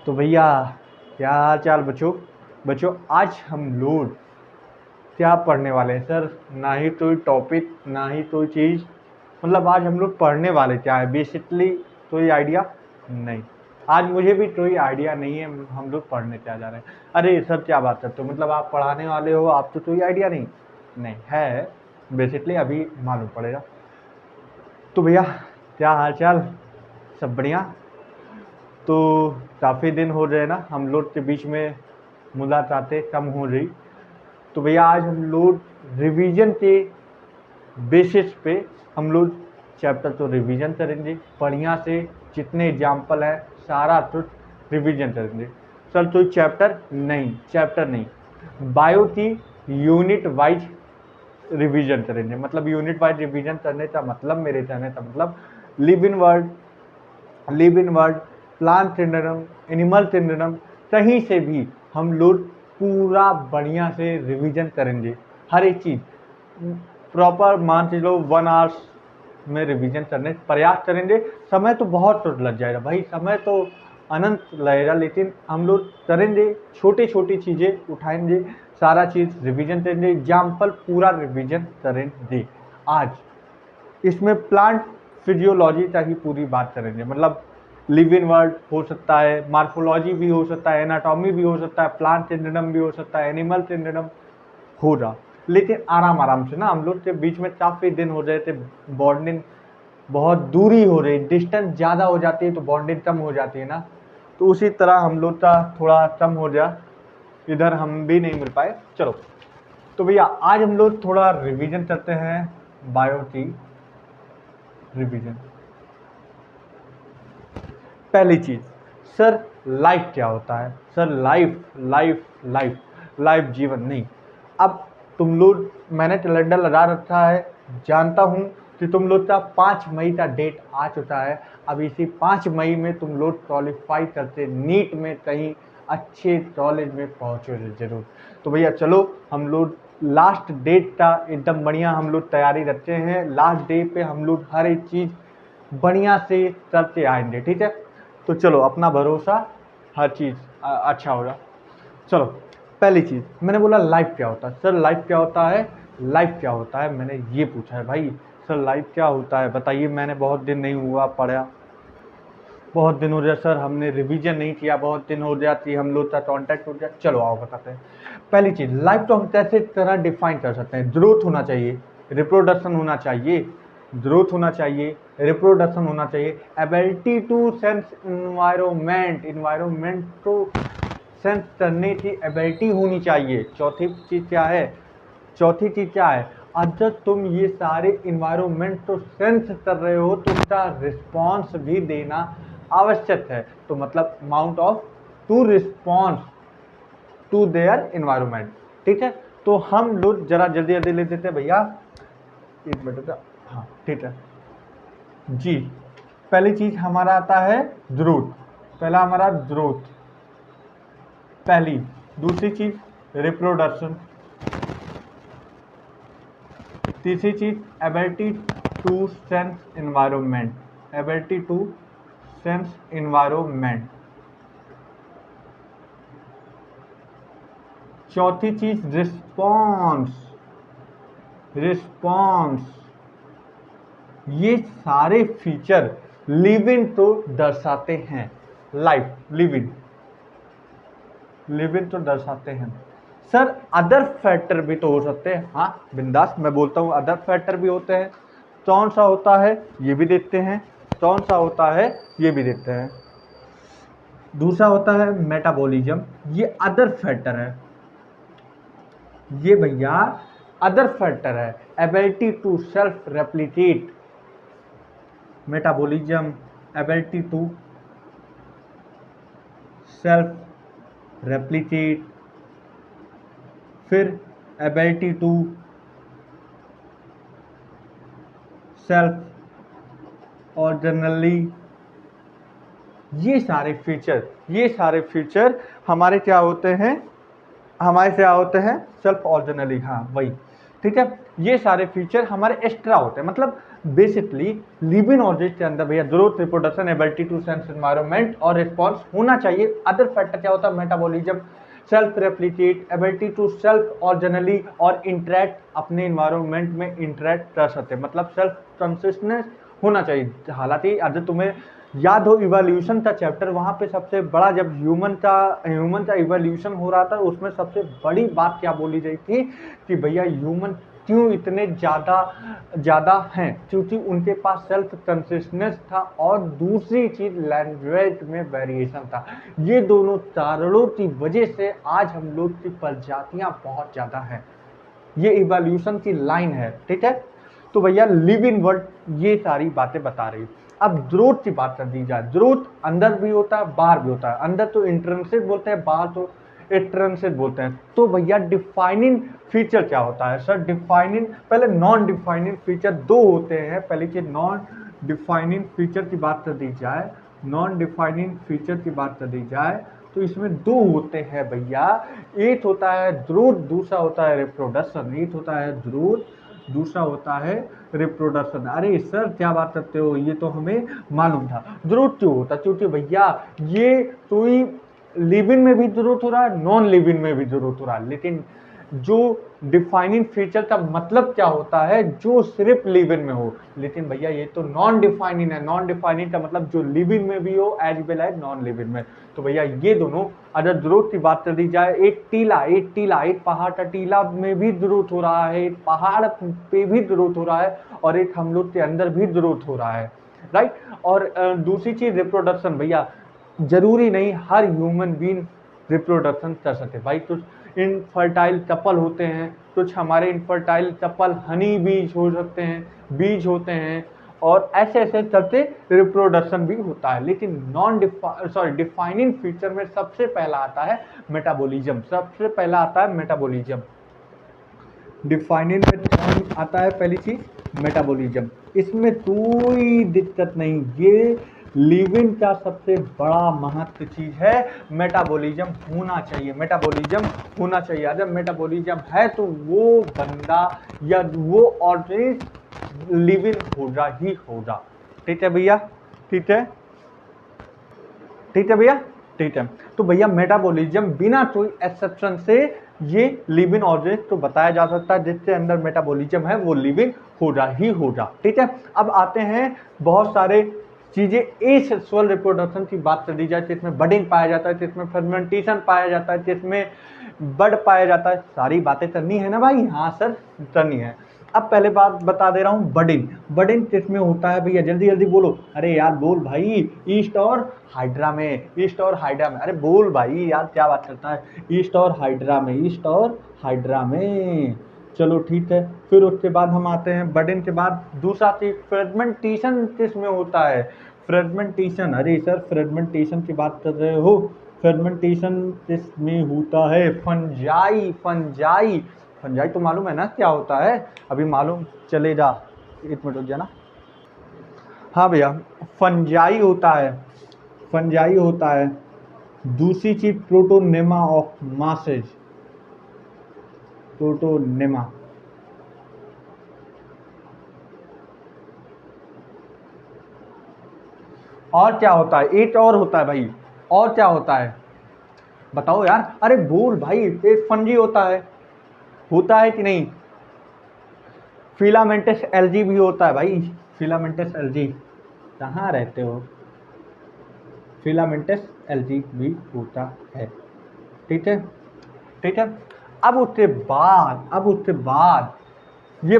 तो भैया क्या हाल चाल बच्चों। आज हम लोग क्या पढ़ने वाले हैं सर? ना ही कोई टॉपिक ना ही कोई चीज़, मतलब आज हम लोग पढ़ने वाले क्या है बेसिकली कोई आइडिया नहीं। आज मुझे भी कोई आइडिया नहीं है हम लोग पढ़ने क्या जा रहे हैं। अरे सर क्या बात करते हो, मतलब आप पढ़ाने वाले हो, आपको कोई आइडिया नहीं है बेसिकली, अभी मालूम पड़ेगा। तो भैया क्या हाल चाल, सब बढ़िया? तो काफ़ी दिन हो रहे हैं ना हम लोग के बीच में, मुलाकातें कम हो रही। तो भैया आज हम लोग रिवीजन के बेसिस पे हम लोग चैप्टर तो रिवीजन करेंगे बढ़िया से, जितने एग्जाम्पल है सारा कुछ रिवीजन करेंगे। सर तो चैप्टर नहीं, बायो की यूनिट वाइज रिवीजन करेंगे। मतलब यूनिट वाइज रिवीजन करने का मतलब, मेरे कहने का मतलब, live in word, plant kingdom, animal kingdom, कहीं से भी हम लोग पूरा बढ़िया से रिवीजन करेंगे। हर एक चीज प्रॉपर मान के लो 1 आवर्स में रिवीजन करने प्रयास करेंगे। समय तो बहुत लग जाएगा भाई, समय तो अनंत लगेगा, लेकिन हम लोग करेंगे, छोटी छोटी चीजें उठाएंगे, सारा चीज रिवीजन करेंगे, एग्जाम्पल पूरा रिवीजन करेंगे। आज इसमें प्लांट फिजियोलॉजी का ही पूरी बात करेंगे। मतलब लिव इन वर्ड हो सकता है, मार्फोलॉजी भी हो सकता है, एनाटॉमी भी हो सकता है, प्लांट किंगडम भी हो सकता है, एनिमल किंगडम हो रहा। लेकिन आराम आराम से ना, हम लोग के बीच में काफ़ी दिन हो रहे थे, बॉन्डिंग बहुत दूरी हो रही, डिस्टेंस ज़्यादा हो जाती है तो बॉन्डिंग कम हो जाती है ना। तो उसी तरह हम लोग का थोड़ा कम हो गया, इधर हम भी नहीं मिल पाए। चलो तो भैया आज हम लोग थोड़ा रिवीजन करते हैं, बायो की रिवीजन। पहली चीज, सर लाइफ क्या होता है? सर लाइफ जीवन नहीं। अब तुम लोग, मैंने कैलेंडर लगा रखा है, जानता हूं कि तुम लोग का 5 मई का डेट आ चुका है। अब इसी 5 मई में तुम लोग क्वालिफाई करते, नीट में कहीं अच्छे कॉलेज में पहुंचे जरूर। तो भैया चलो हम लोग लास्ट डेट का एकदम बढ़िया हम लोग तैयारी रखते हैं। लास्ट डे पे हम लोग हर एक चीज बढ़िया से करते आएंगे, ठीक है? तो चलो, अपना भरोसा, हर चीज अच्छा होगा। चलो पहली चीज मैंने बोला लाइफ क्या होता है। सर लाइफ क्या होता है? लाइफ क्या होता है मैंने ये पूछा है भाई। सर लाइफ क्या होता है बताइए। मैंने बहुत दिन नहीं हुआ पढ़ा, बहुत दिन हो गया सर, हमने रिवीजन नहीं किया, बहुत दिन हो गया कि हम लोग का कॉन्टैक्ट हो गया। चलो आओ बताते हैं। पहली चीज, लाइफ तो हम कैसे तरह डिफाइन कर सकते हैं? ग्रोथ होना चाहिए, रिप्रोडक्शन होना चाहिए, ग्रोथ होना चाहिए, रिप्रोडक्शन होना चाहिए, ability to sense environment, environment को सेंस करने की एबिलिटी होनी चाहिए। चौथी चीज क्या है? अगर तुम ये सारे इन्वायरमेंट को सेंस कर रहे हो तो उसका रिस्पॉन्स भी देना आवश्यक है। तो मतलब amount of to response to their environment, ठीक है? तो हम लोग जरा जल्दी जल्दी ले देते हैं भैया, 1 मिनट का। हाँ ठीक है जी। पहली चीज हमारा आता है ग्रोथ, पहला हमारा ग्रोथ पहली। दूसरी चीज रिप्रोडक्शन, तीसरी चीज ability to sense environment, ability to sense environment. चौथी चीज रिस्पॉन्स। ये सारे फीचर लिव इन तो दर्शाते हैं, लाइफ लिव इन तो दर्शाते हैं। सर अदर फैक्टर भी तो हो सकते हैं। हाँ बिंदास, मैं बोलता हूँ अदर फैक्टर भी होते हैं। कौन सा होता है ये भी देखते हैं, कौन सा होता है ये भी देखते हैं। दूसरा होता है मेटाबॉलिज्म, ये अदर फैक्टर है, ये भैया अदर फैक्टर है। Ability to self replicate, metabolism, ability to self replicate, फिर एबिलिटी टू सेल्फ ऑर्गेनली। ये सारे फीचर हमारे क्या होते हैं? सेल्फ ऑर्गेनली, हाँ वही, ठीक है। ये सारे फीचर हमारे एक्स्ट्रा होते हैं। मतलब बेसिकली लिविंग ऑर्गेनिज्म के अंदर भैया growth, reproduction, ability to sense environment और रिस्पॉन्स होना चाहिए। अदर फैक्टर क्या होता है? Metabolism, self replicate, ability to self और जनरली और इंटरेक्ट, अपने इन्वायरमेंट में इंटरेक्ट कर सकते हैं, मतलब सेल्फ कॉन्शियसनेस होना चाहिए। हालांकि अगर तुम्हें याद हो इवोल्यूशन का चैप्टर, वहाँ पे सबसे बड़ा जब ह्यूमन का इवोल्यूशन हो रहा था, उसमें सबसे बड़ी बात क्या बोली गई थी कि भैया ह्यूमन क्यों इतने ज़्यादा हैं, क्योंकि उनके पास सेल्फ कॉन्शियसनेस था और दूसरी चीज़ लैंग्वेज में वेरिएशन था। ये दोनों कारणों की वजह से आज हम लोग की प्रजातियाँ बहुत ज़्यादा हैं। ये इवोल्यूशन की लाइन है, ठीक है। तो भैया लिव इन वर्ल्ड ये सारी बातें बता रही। अब ग्रोथ की बात कर दी जाए, ग्रोथ अंदर भी होता है बाहर भी होता है। अंदर तो इंट्रिंसिक बोलते हैं, बाहर तो एक्सट्रिंसिक बोलते हैं। तो भैया डिफाइनिंग फीचर क्या होता है सर? डिफाइनिंग, पहले नॉन डिफाइनिंग फीचर दो होते हैं। पहले की नॉन डिफाइनिंग फीचर की बात कर दी जाए, नॉन डिफाइनिंग फीचर की बात कर दी जाए तो इसमें दो होते हैं भैया। एक होता है ग्रोथ, दूसरा होता है रिप्रोडक्शन। एक होता है ग्रोथ, दूसरा होता है रिप्रोडक्शन। अरे सर क्या बात करते हो, ये तो हमें मालूम था। ग्रोथ क्यों होता है? क्योंकि भैया ये कोई लिव इन में भी ग्रोथ हो रहा है, नॉन लिव इन में भी ग्रोथ हो रहा है। लेकिन जो डिफाइनिंग फीचर का मतलब क्या होता है? जो सिर्फ लिव इन में हो। लेकिन भैया ये तो नॉन डिफाइनिंग है। नॉन डिफाइनिंग का मतलब जो लिव इन में भी हो as well as non live in में। तो भैया ये दोनों, अगर ग्रोथ की बात कर दी जाए, एक पहाड़ का टीला में भी ग्रोथ हो रहा है, एक पहाड़ पे भी ग्रोथ हो रहा है और एक हम लोग के अंदर भी ग्रोथ हो रहा है, राइट। और दूसरी चीज रिप्रोडक्शन। भैया जरूरी नहीं हर ह्यूमन बीइंग रिप्रोडक्शन कर सके भाई। कुछ इनफर्टाइल कपल होते हैं, कुछ हमारे इनफर्टाइल कपल हनी बीज हो सकते हैं, बीज होते हैं, और ऐसे ऐसे चलते रिप्रोडक्शन भी होता है। लेकिन डिफाइनिंग फीचर में सबसे पहला आता है मेटाबॉलिज्म। सबसे पहला आता है मेटाबॉलिज्म। डिफाइनिंग में कौन आता है? पहली चीज मेटाबॉलिज्म। इसमें कोई दिक्कत नहीं, ये लिविंग का सबसे बड़ा महत्व चीज है। मेटाबॉलिज्म होना चाहिए, मेटाबॉलिज्म होना चाहिए। अगर मेटाबॉलिज्म है तो वो बंदा या वो ऑर्गेनिज्म लिविंग होगा ही होगा। ठीक है भैया, ठीक है, ठीक है भैया, ठीक है। तो भैया मेटाबॉलिज्म बिना कोई एक्सेप्शन से ये लिविंग ऑर्गेनिज्म तो बताया जा सकता है जिसके अंदर मेटाबॉलिज्म है वो लिविंग होगा ही होगा। ठीक है। अब आते हैं बहुत सारे चीजें एसेक्सुअल रिप्रोडक्शन की बात कर दी जाए, जिसमें बडिंग पाया जाता है, जिसमें फर्मेंटेशन पाया जाता है, जिसमें बड पाया जाता है। सारी बातें करनी है ना भाई? हाँ सर करनी है। अब पहले बात बता दे रहा हूँ, बडिंग। बडिंग किसमें होता है भैया? जल्दी जल्दी बोलो। अरे यार बोल भाई। ईस्ट और हाइड्रा में, ईस्ट और हाइड्रा में। अरे बोल भाई यार क्या बात करता है? ईस्ट और हाइड्रा में, ईस्ट और हाइड्रा में। चलो ठीक है। फिर उसके बाद हम आते हैं बडिंग के बाद दूसरा चीज फ्रेगमेंटेशन किसमें होता है? फ्रेगमेंटेशन, अरे सर फ्रेगमेंटेशन की बात कर रहे हो? फ्रेगमेंटेशन किसमें होता है? फंजाई, फंजाई, फंजाई तो मालूम है ना क्या होता है? अभी मालूम चलेगा, एक मिनट रुक जाना। हाँ भैया फंजाई होता है, फंजाई होता है। दूसरी चीज प्रोटोनेमा ऑफ मासेज, प्रोटोनेमा। और क्या होता है? एक और होता है भाई, और क्या होता है बताओ यार? अरे बोल भाई। एक फंजी होता है कि नहीं? फिलामेंटस एल्गी भी होता है भाई, फिलामेंटस एल्गी। कहाँ रहते हो? फिलामेंटस एल्गी भी होता है। ठीक है, ठीक है। अब उसके बाद ये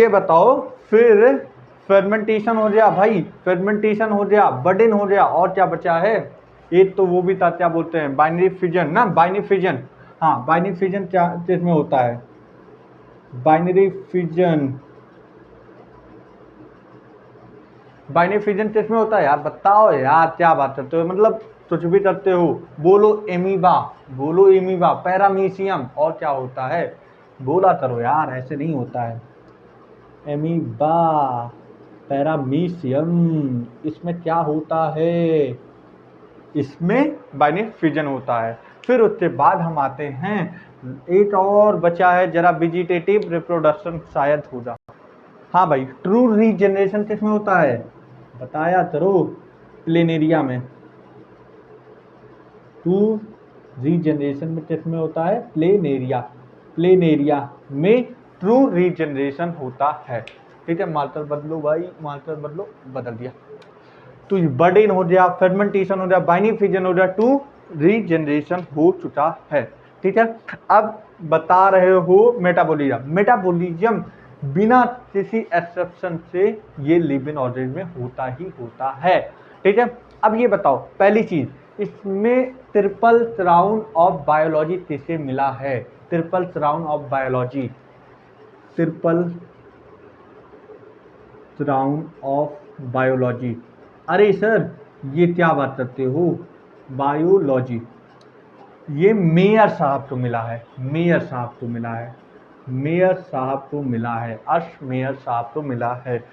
बताओ फिर फर्मेंटेशन हो गया भाई, फर्मेंटेशन हो गया, बर्डन हो गया, और क्या बचा है? एक तो वो भी था, क्या बोलते हैं, बाइनरी फिजन ना, बाइनरी फिजन। हाँ बाइनरी फिजन क्या किसमें होता है? बाइनरी फिजन, बाइनरी फिजन किसमें होता है यार? बताओ यार क्या बात करते हो, मतलब कुछ भी करते हो। बोलो एमीबा, बोलो एमीबा, पैरामीशियम, और क्या होता है? बोला करो यार, ऐसे नहीं होता है। एमीबा, पैरामीशियम, इसमें क्या होता है? इसमें बाइनरी फिजन होता है। फिर उसके बाद हम आते हैं एट और बचा है, जरा वेजिटेटिव रिप्रोडक्शन शायद हो जा। हाँ भाई, ट्रू रीजनरेशन किसमें होता है, बताया करो, प्लेनेरिया में। ट्रू रीजनरेशन में किसमें होता है, प्लेनेरिया, प्लेनेरिया में ट्रू रीजनरेशन होता है। ठीक है, मार्कर बदलो भाई, मार्कर बदलो, बदल दिया। तो बर्डिंग हो गया, फर्मेंटेशन हो गया, बाइनिफिजन हो गया, टू रीजनरेशन हो चुका है। ठीक है, अब बता रहे हो मेटाबॉलिज्म। मेटाबॉलिज्म बिना किसी एक्सेप्शन से ये लिविंग ऑर्गेनिज्म में होता ही होता है। ठीक है, अब ये बताओ पहली चीज, इसमें ट्रिपल क्राउन ऑफ बायोलॉजी किसे मिला है, triple crown of biology, triple crown of biology. अरे सर ये क्या बात करते हो, बायोलॉजी, ये मेयर साहब को मिला है, मेयर साहब को मिला है, मेयर साहब को मिला है, अर्श मेयर साहब को मिला है।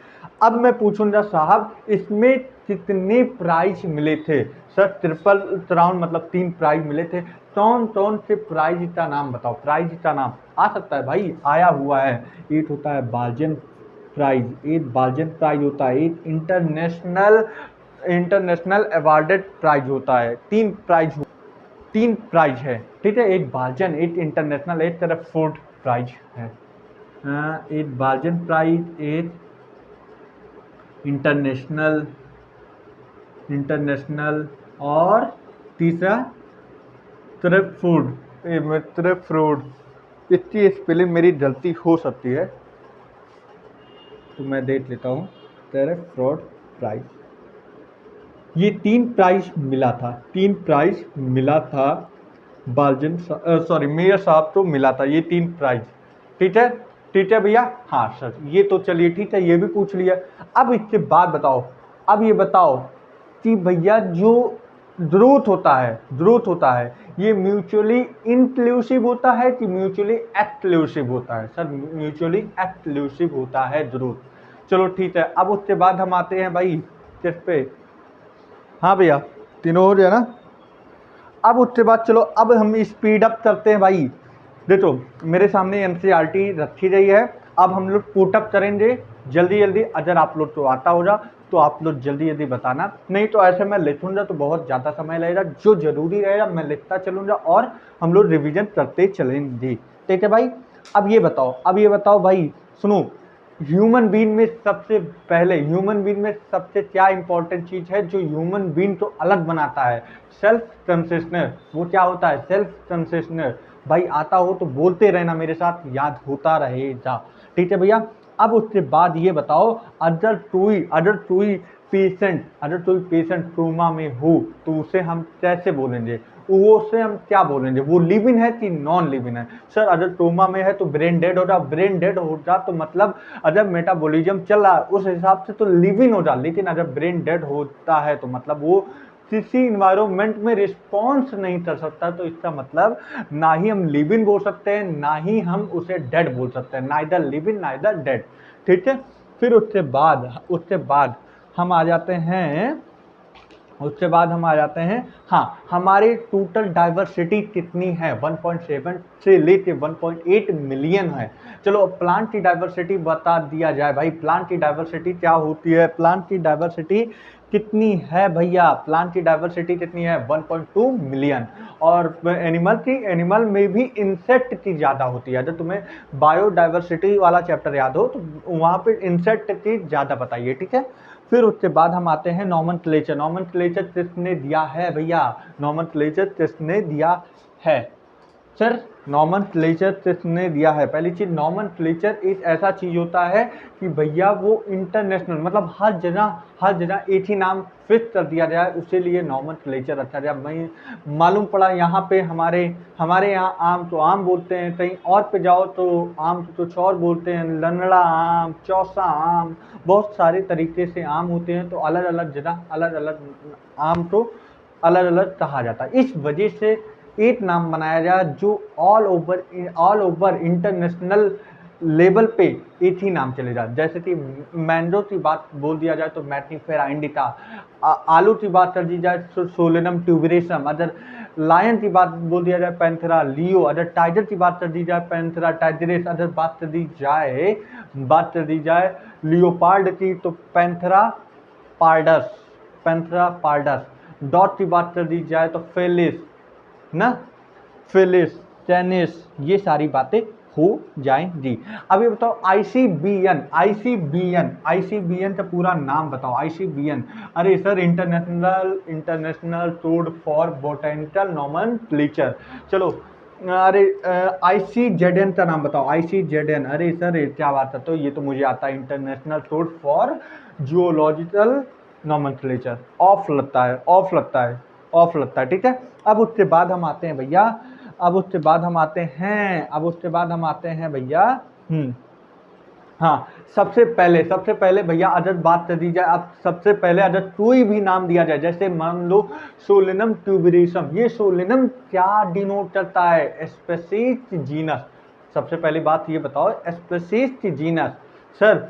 अब मैं पूछूंगा साहब इसमें कितने प्राइज मिले थे, सर ट्रिपल क्राउन मतलब 3 प्राइज मिले थे, कौन कौन से प्राइज का नाम बताओ, प्राइज का नाम आ सकता है भाई, आया हुआ है। एक होता है बाल्जन प्राइज, एक बाल्जन प्राइज होता है, एक इंटरनेशनल इंटरनेशनल अवार्डेड प्राइज होता है, 3 प्राइज, 3 प्राइज है। ठीक है, एक बाल्जन, एक इंटरनेशनल, एक तरफ फोर्ड प्राइज है। एक बाल्जन प्राइज, एक इंटरनेशनल, इंटरनेशनल और तीसरा तरफ फूड, तरफ फ्रूड। इतनी स्पेलिंग मेरी गलती हो सकती है तो मैं देख लेता हूँ, तरफ फ्रॉड प्राइज, ये 3 प्राइज मिला था, 3 प्राइज मिला था बाल्जन, सॉरी मेयर साहब को मिला था ये 3 प्राइज। ठीक है, ठीक है भैया, हाँ सर ये तो चलिए ठीक है, ये भी पूछ लिया। अब इसके बाद बताओ, अब ये बताओ कि भैया जो ग्रोथ होता है, ग्रोथ होता है, ये म्यूचुअली इंक्लूसिव होता है कि म्यूचुअली एक्सक्लूसिव होता है, सर म्यूचुअली एक्सक्लूसिव होता है ग्रोथ। चलो ठीक है, अब उसके बाद हम आते हैं भाई किस पे, हाँ भैया तीनों हो गया ना। अब उसके बाद चलो अब हम स्पीड अप करते हैं भाई, देखो मेरे सामने एनसीईआरटी रखी गई है, अब हम लोग पुटअप करेंगे जल्दी जल्दी, अगर आप लोग को आता होगा तो आप लोग जल्दी जल्दी बताना, नहीं तो ऐसे मैं लिखूंगा तो बहुत ज़्यादा समय लगेगा, जो जरूरी रहेगा मैं लिखता चलूँगा और हम लोग रिविजन करते चलेंगे। ठीक है भाई, अब ये बताओ, अब ये बताओ भाई सुनो, ह्यूमन बीइंग में सबसे पहले, ह्यूमन बीइंग में सबसे क्या इंपॉर्टेंट चीज है जो ह्यूमन बीइंग को अलग बनाता है, सेल्फ कंसिस्टेंस। वो क्या होता है, सेल्फ कंसिस्टेंस। भाई आता हो तो बोलते रहना मेरे साथ, याद होता रहेगा। ठीक है भैया, अब उसके बाद ये बताओ, अगर कोई पेशेंट, अगर कोई पेशेंट कोमा में हो तो उसे हम कैसे बोलेंगे, वो से हम क्या बोलेंगे, वो लिविंग है कि नॉन लिविंग है। सर अगर कोमा में है तो ब्रेन डेड होगा, ब्रेन डेड होगा तो मतलब अगर मेटाबॉलिज्म चल रहा है उस हिसाब से तो लिविंग होगा, लेकिन अगर ब्रेन डेड होता है तो मतलब वो किसी इन्वायरमेंट में रिस्पॉन्स नहीं कर सकता, तो इसका मतलब ना ही हम लिविंग बोल सकते हैं ना ही हम उसे डेड बोल सकते हैं, नाइदर लिविंग नाइदर डेड। ठीक है, फिर उसके बाद हम आ जाते हैं, उसके बाद हम आ जाते हैं, हाँ हमारी टोटल डाइवर्सिटी कितनी है, 1.7 से लेके 1.8 मिलियन है। चलो प्लांट की डाइवर्सिटी बता दिया जाए भाई, प्लांट की डाइवर्सिटी क्या होती है, प्लांट की डाइवर्सिटी कितनी है भैया, प्लांट की डाइवर्सिटी कितनी है 1.2 मिलियन। और एनिमल की, एनिमल में भी इंसेक्ट की ज़्यादा होती है, अगर तुम्हें बायोडाइवर्सिटी वाला चैप्टर याद हो तो वहाँ पे इंसेक्ट की ज़्यादा बताइए। ठीक है, फिर उसके बाद हम आते हैं नॉमेनक्लेचर। नॉमेनक्लेचर किसने दिया है भैया, नॉमेनक्लेचर किसने दिया है, सर नॉमेनक्लेचर किसने दिया है। पहली चीज, नॉमेनक्लेचर एक ऐसा चीज होता है कि भैया वो इंटरनेशनल, मतलब हर जगह एक ही नाम फिक्स कर दिया जाए, उसी लिए नॉमेनक्लेचर अच्छा गया। मैं मालूम पड़ा यहाँ पे हमारे हमारे यहाँ आम तो आम बोलते हैं, कहीं और पे जाओ तो आम तो कुछ और बोलते हैं, लंगड़ा आम, चौसा आम, बहुत सारे तरीके से आम होते हैं, तो अलग अलग जगह अलग अलग आम तो अलग अलग कहा जाता है। इस वजह से एक नाम बनाया जाए जो ऑल ओवर इंटरनेशनल लेवल पे एक ही नाम चले जाए। जैसे कि मैंगो की बात बोल दिया जाए तो मैटनीफेरा इंडिका, आलू की बात कर दी जाए तो सोलेनम ट्यूबरेसम, अदर लायन की बात बोल दिया जाए पैंथेरा लियो, अगर टाइगर की बात कर दी जाए पैंथेरा टाइग्रेस, अगर बात कर दी जाए लियोपार्ड की तो Panthera pardus, Panthera pardus. Dog की बात कर दी जाए तो फेलिस ना, फेलिस, टेनिस, ये सारी बातें हो जाएंगी। अब ये बताओ आईसीबीएन, आईसीबीएन का पूरा नाम बताओ, आईसीबीएन। अरे sir international code for botanical nomenclature. चलो अरे आईसीजेडएन का नाम बताओ, आईसीजेडएन। अरे सर क्या बात है, तो ये तो मुझे आता है, international code for geological nomenclature. Of लगता है, ऑफ लगता है, ऑफ लगता है, ठीक है। अब उसके बाद हम आते हैं भैया, अब उसके बाद हम आते हैं भैया, हाँ सबसे पहले भैया अगर बात कर दी जाए, अब सबसे पहले अगर कोई भी नाम दिया जाए, जैसे मान लो सोलेनम ट्यूबेरिसम, ये सोलेनम क्या डिनोट करता है, स्पीशीज जीनस। सबसे पहली बात ये बताओ स्पीशीज की जीनस, सर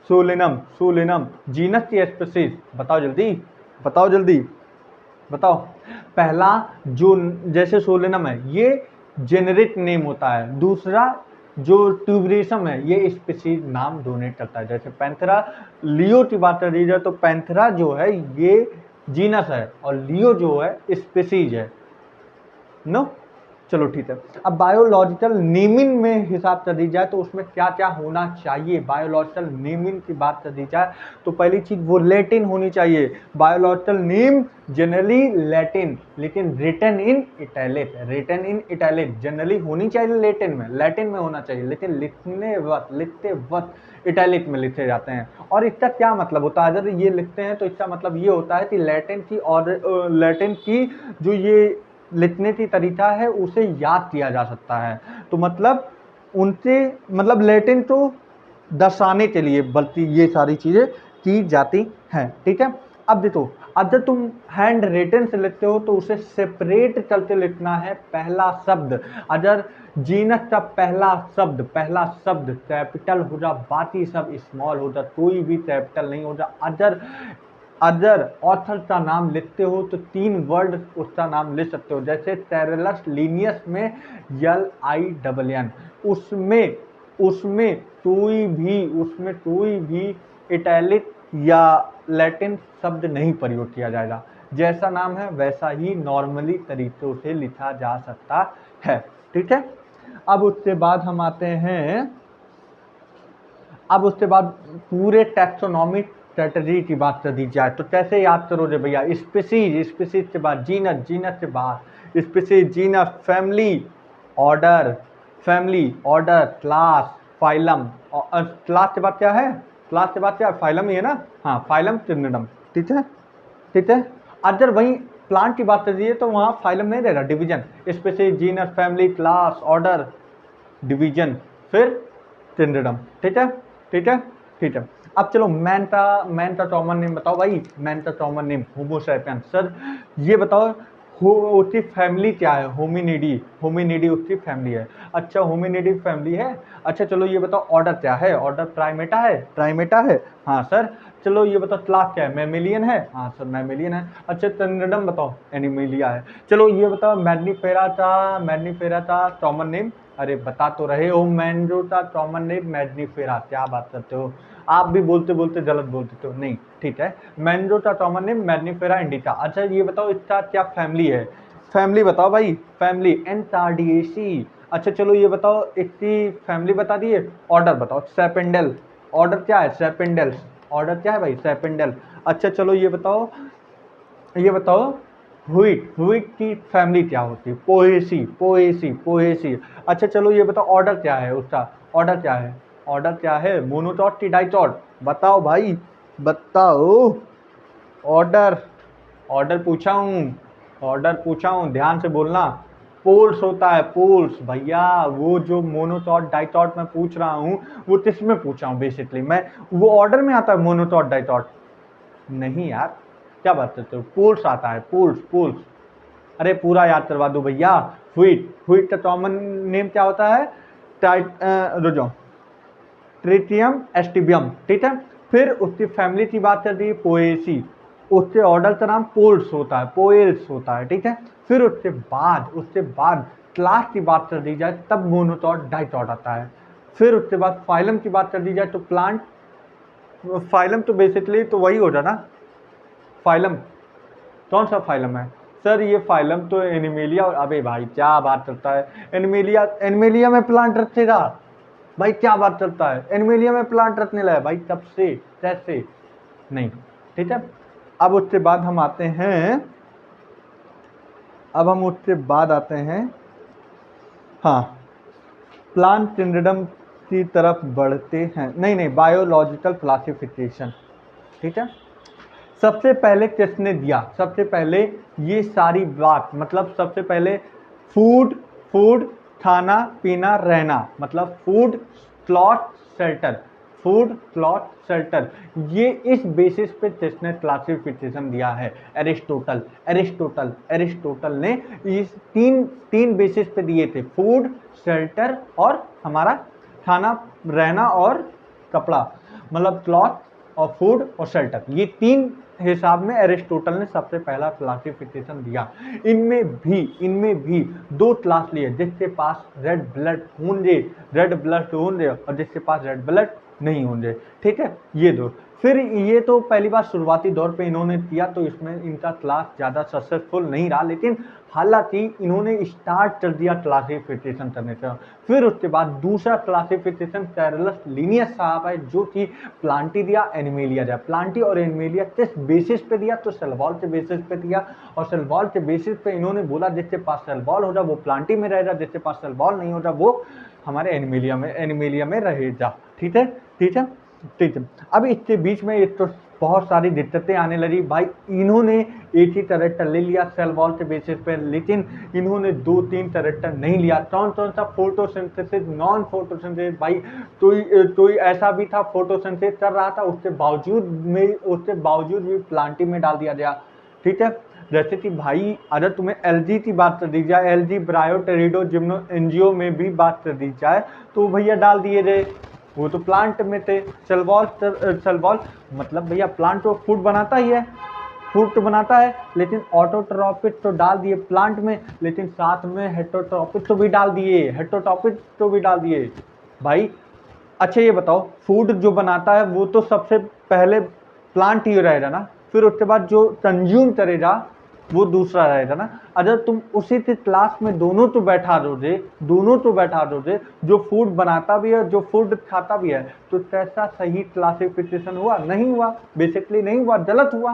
सोलेनम जीनस की स्पीशीज, बताओ जल्दी, बताओ जल्दी, बताओ। पहला जो जैसे सोलेनम है ये जेनेरिक नेम होता है, दूसरा जो ट्यूबरेसम है ये स्पीशीज नाम डोनेट करता है। जैसे पैंथेरा लियो की बात कर दी जाए तो पैंथेरा जो है ये जीनस है और लियो जो है स्पीशीज है, नो। चलो ठीक है। अब बायोलॉजिकल नेमिंग में हिसाब कर दी जाए तो उसमें क्या क्या होना चाहिए, बायोलॉजिकल नेमिंग की बात कर दी जाए तो पहली चीज वो लैटिन होनी चाहिए। बायोलॉजिकल नेम जनरली लैटिन, लेकिन रिटन इन इटैलिक जनरली होनी चाहिए लैटिन में होना चाहिए, लेकिन लिखते वक्त इटैलिक में लिखे जाते हैं। और इसका क्या मतलब होता है, अगर ये लिखते हैं तो इसका मतलब ये होता है कि लैटिन की जो ये लिखने की तरीका है उसे याद किया जा सकता है। तो मतलब उनसे मतलब लैटिन को दर्शाने के लिए बल्कि ये सारी चीज़ें की जाती हैं, ठीक है। अब देखो, अगर तुम हैंड रिटन से लिखते हो तो उसे सेपरेट करके लिखना है पहला शब्द। अगर जीनस का पहला शब्द कैपिटल हो जा, बाकी सब स्मॉल हो जा, कोई भी कैपिटल नहीं हो जा। अगर ऑथर का नाम लिखते हो तो 3 वर्ड उसका नाम लिख सकते हो, जैसे टेरेलस लीनियस में LINN, उसमें कोई भी इटैलिक या लैटिन शब्द नहीं प्रयोग किया जाएगा। जैसा नाम है वैसा ही नॉर्मली तरीकों से लिखा जा सकता है, ठीक है। अब उसके बाद हम आते हैं, अब उसके बाद पूरे टैक्सोनॉमिक स्ट्रेटजी की बात कर दी जाए तो कैसे याद करोगे भैया, स्पीशीज के बाद जीनस के बाद species, genus, family, order, class, phylum. Class के बाद क्या है, फाइलम ही है ना, हाँ फाइलम, किंगडम, ठीक है। अगर वहीं प्लांट की बात कर दी तो वहां फाइलम नहीं रहेगा, division, species, genus, family, class, order, division, फिर किंगडम, ठीक है। अब चलो मैन का कॉमन नेम बताओ भाई, मैन का common name Homo sapiens. Sir ये बताओ उसकी फैमिली क्या है, होमिनिडी उसकी फैमिली है। अच्छा होमिनिडी फैमिली है, अच्छा चलो ये बताओ ऑर्डर क्या है, ऑर्डर प्राइमेटा है, हाँ सर। चलो ये बताओ क्लास क्या है, मैमिलियन है, हाँ सर मैमिलियन है। अच्छा किंगडम बताओ, एनिमिलिया है। चलो ये बताओ मैग्निफेरा का कॉमन नेम, अरे बता तो रहे हो, मैंड्रो का कॉमन नेम मैग्निफेरा, क्या बात करते हो आप भी, बोलते गलत बोलते हो, नहीं ठीक है। मैंड्रो का कॉमन नेम मैग्निफेरा इंडिका। अच्छा ये बताओ इसका क्या फैमिली है, फैमिली बताओ भाई, फैमिली एंटार्डिएसी। अच्छा चलो ये बताओ इसकी फैमिली बता दिए, ऑर्डर बताओ सेपेंडल, ऑर्डर क्या है सेपेंडल, ऑर्डर क्या है भाई सेपेंडल। अच्छा चलो ये बताओ हुइट की फैमिली क्या होती है, पोएसी। अच्छा चलो ये बताओ ऑर्डर क्या है उसका, ऑर्डर क्या है मोनोटॉट की डाइटॉट, बताओ भाई बताओ। ऑर्डर पूछा हूँ ध्यान से बोलना। पोल्स होता है, पोल्स भैया, वो जो मोनोटॉट डाइटॉट मैं पूछ रहा हूँ वो किसमें पूछा हूँ बेसिकली मैं, वो ऑर्डर में आता है मोनोटॉट डाइटॉट, नहीं यार क्या बात करते हो, पोल्स आता है, पोल्स। अरे पूरा याद करवा दो भैया। हुइट का कॉमन नेम क्या होता है, ट्रिटियम एस्टिबियम, ठीक है। फिर उसकी फैमिली की बात कर दी पोएसी, उसके ऑर्डर का नाम पोएल्स होता है, ठीक है। फिर उसके बाद क्लास की बात कर दी जाए तब मोनोटॉट डाइटॉट आता है। फिर उसके बाद फाइलम की बात कर दी जाए तो प्लांट, फाइलम तो बेसिकली तो वही हो ना, फाइलम कौन सा फाइलम है सर? ये फाइलम तो एनिमेलिया। और अबे भाई क्या बात करता है, एनिमेलिया, एनिमेलिया में प्लांट रखेगा भाई, क्या बात करता है, एनिमेलिया में प्लांट रखने लगा भाई, कब से कैसे नहीं। ठीक है, अब उसके बाद हम आते हैं, हाँ, प्लांट किंगडम की तरफ बढ़ते हैं। नहीं, बायोलॉजिकल क्लासिफिकेशन। ठीक है, सबसे पहले किसने दिया? सबसे पहले ये सारी बात, मतलब सबसे पहले फूड, फूड, खाना पीना रहना, मतलब food cloth shelter, food cloth shelter, ये इस बेसिस पे किसने क्लासिफिकेशन दिया है? एरिस्टोटल। एरिस्टोटल ने इस तीन बेसिस पे दिए थे, फूड, शेल्टर और हमारा खाना रहना और कपड़ा, मतलब क्लॉथ और फूड और शेल्टर, ये तीन हिसाब में एरिस्टोटल ने सबसे पहला क्लासिफिकेशन दिया। इनमें भी दो क्लास लिए, जिसके पास रेड ब्लड होंगे और जिसके पास रेड ब्लड नहीं होंगे। ठीक है, ये दो। फिर ये तो पहली बार शुरुआती दौर पे इन्होंने किया तो इसमें इनका क्लास ज़्यादा सक्सेसफुल नहीं रहा, लेकिन हालांकि इन्होंने स्टार्ट कर दिया क्लासिफिकेशन करने से। फिर उसके बाद दूसरा क्लासिफिकेशन कैरलस लिनियस साहब है, जो कि प्लांटी दिया, एनिमेलिया दिया। प्लांटी और एनिमेलिया किस बेसिस पे दिया? तो सेल वॉल के बेसिस पे दिया, और सेल वॉल के बेसिस पे इन्होंने बोला जिसके पास सेल वॉल होगा वो प्लांटी में रहेगा, जिसके पास सेल वॉल नहीं होगा वो हमारे एनिमेलिया में रहेगा। ठीक है, ठीक है, ठीक है। अब इसके बीच में एक तो बहुत सारी दिक्कतें आने लगी भाई। इन्होंने एक ही कैरेक्टर ले लिया सेल वॉल के बेसिस पे, लेकिन इन्होंने 2-3 कैरेक्टर नहीं लिया। कौन सा? फोटोसिंथेसिस, नॉन फोटोसिंथेसिस भाई। तो ऐसा भी था फोटोसिंथेसिस कर रहा था, उसके बावजूद भी प्लांटी में डाल दिया गया। ठीक है, जैसे कि भाई अगर तुम्हें एलजी की बात कर दी जाए, एलजी ब्रायो टेरिडो जिम्नो एनजीओ में भी बात कर दी जाए तो भैया डाल दिए गए, वो तो प्लांट में थे। सेल वॉल मतलब भैया प्लांट तो फूड बनाता ही है, फूड तो बनाता है, लेकिन ऑटोट्रॉपिक तो डाल दिए प्लांट में, लेकिन साथ में हेटरोट्रॉपिक तो भी डाल दिए भाई। अच्छा ये बताओ, फूड जो बनाता है वो तो सबसे पहले प्लांट ही रहेगा ना, फिर उसके बाद जो कंज्यूम करेगा वो दूसरा रहेगा ना। अगर तुम उसी के क्लास में दोनों तो बैठा दोगे, जो फूड बनाता भी है जो फूड खाता भी है, तो कैसा सही क्लासिफिकेशन हुआ? नहीं हुआ, बेसिकली नहीं हुआ, गलत हुआ।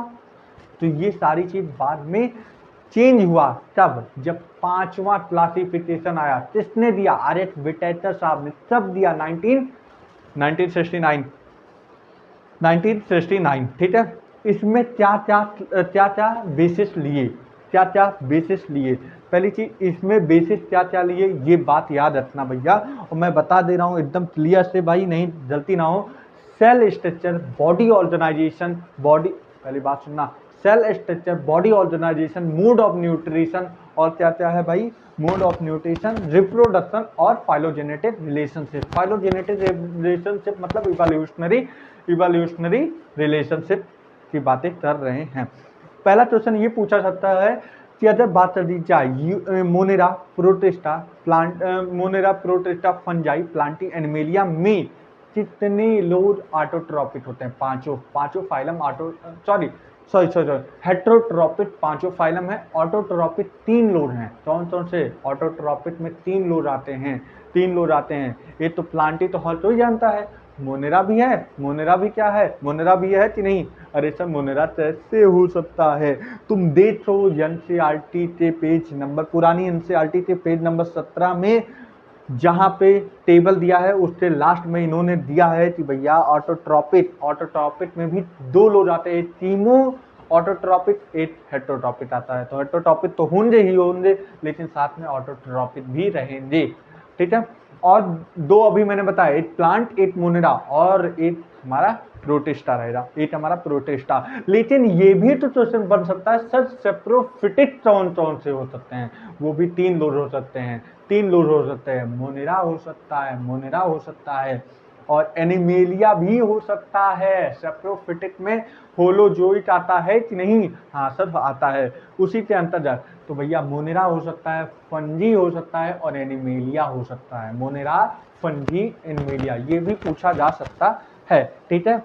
तो ये सारी चीज बाद में चेंज हुआ तब जब 5वां क्लासिफिकेशन आया। किसने दिया? आर.एच. विटेकर साहब ने तब दिया, 1969। ठीक है, इसमें क्या क्या बेसिस लिए? पहली चीज, इसमें बेसिस क्या लिए, ये बात याद रखना भैया, और मैं बता दे रहा हूं एकदम क्लियर से भाई, नहीं गलती ना हो। सेल स्ट्रक्चर, बॉडी ऑर्गेनाइजेशन, पहली बात सुनना, cell structure, body organisation, mode of nutrition, और क्या है भाई? मोड ऑफ न्यूट्रिशन, रिप्रोडक्शन और फाइलोजेनेटिक रिलेशनशिप मतलब इवोल्यूशनरी रिलेशनशिप की बातें कर रहे हैं। पहला क्वेश्चन ये पूछा सकता है कि अगर बात कर दी जाए Monera protista fungi Plantae animalia में कितने लोड ऑटोट्रॉपिक होते हैं? पांचों फाइलम हेट्रोट्रॉपिक पांचों फाइलम है, ऑटोट्रॉपिक 3 लोड हैं। कौन से? ऑटोट्रॉपिक में 3 लोड आते हैं, ये तो प्लांटी तो हर कोई जानता है। मोनेरा भी है, मोनेरा भी है कि नहीं? अरे सर मोनेरा कैसे हो सकता है? तुम देखो एनसीईआरटी के पुरानी एनसीईआरटी के पेज नंबर 17 में जहां पे टेबल दिया है उसके लास्ट में इन्होंने दिया है कि भैया ऑटोट्रॉपिक में भी 2 लोग आते हैं, तीनों ऑटोट्रॉपिक, एक हेटरोट्रॉपिक आता है। तो हेटरोट्रॉपिक तो होंगे, लेकिन साथ में ऑटोट्रॉपिक भी रहेंगे। ठीक है, और 2 अभी मैंने बताया, एक प्लांट, एक मोनेरा, और एक हमारा प्रोटिस्टा रहेगा, लेकिन ये भी तो क्वेश्चन बन सकता है सर, सेप्रोफिटिक कौन से हो सकते हैं? वो भी 3 लोड हो सकते हैं, मोनेरा हो सकता है, और एनिमेलिया भी हो सकता है। सेप्रोफिटिक में होलोजोइट आता है कि नहीं? हाँ सर आता है, उसी के अंतर्गत। तो भैया मोनेरा हो सकता है, फंजी हो सकता है और एनिमेलिया हो सकता है। मोनेरा, फंजी, एनिमेलिया ये भी पूछा जा सकता है। ठीक है,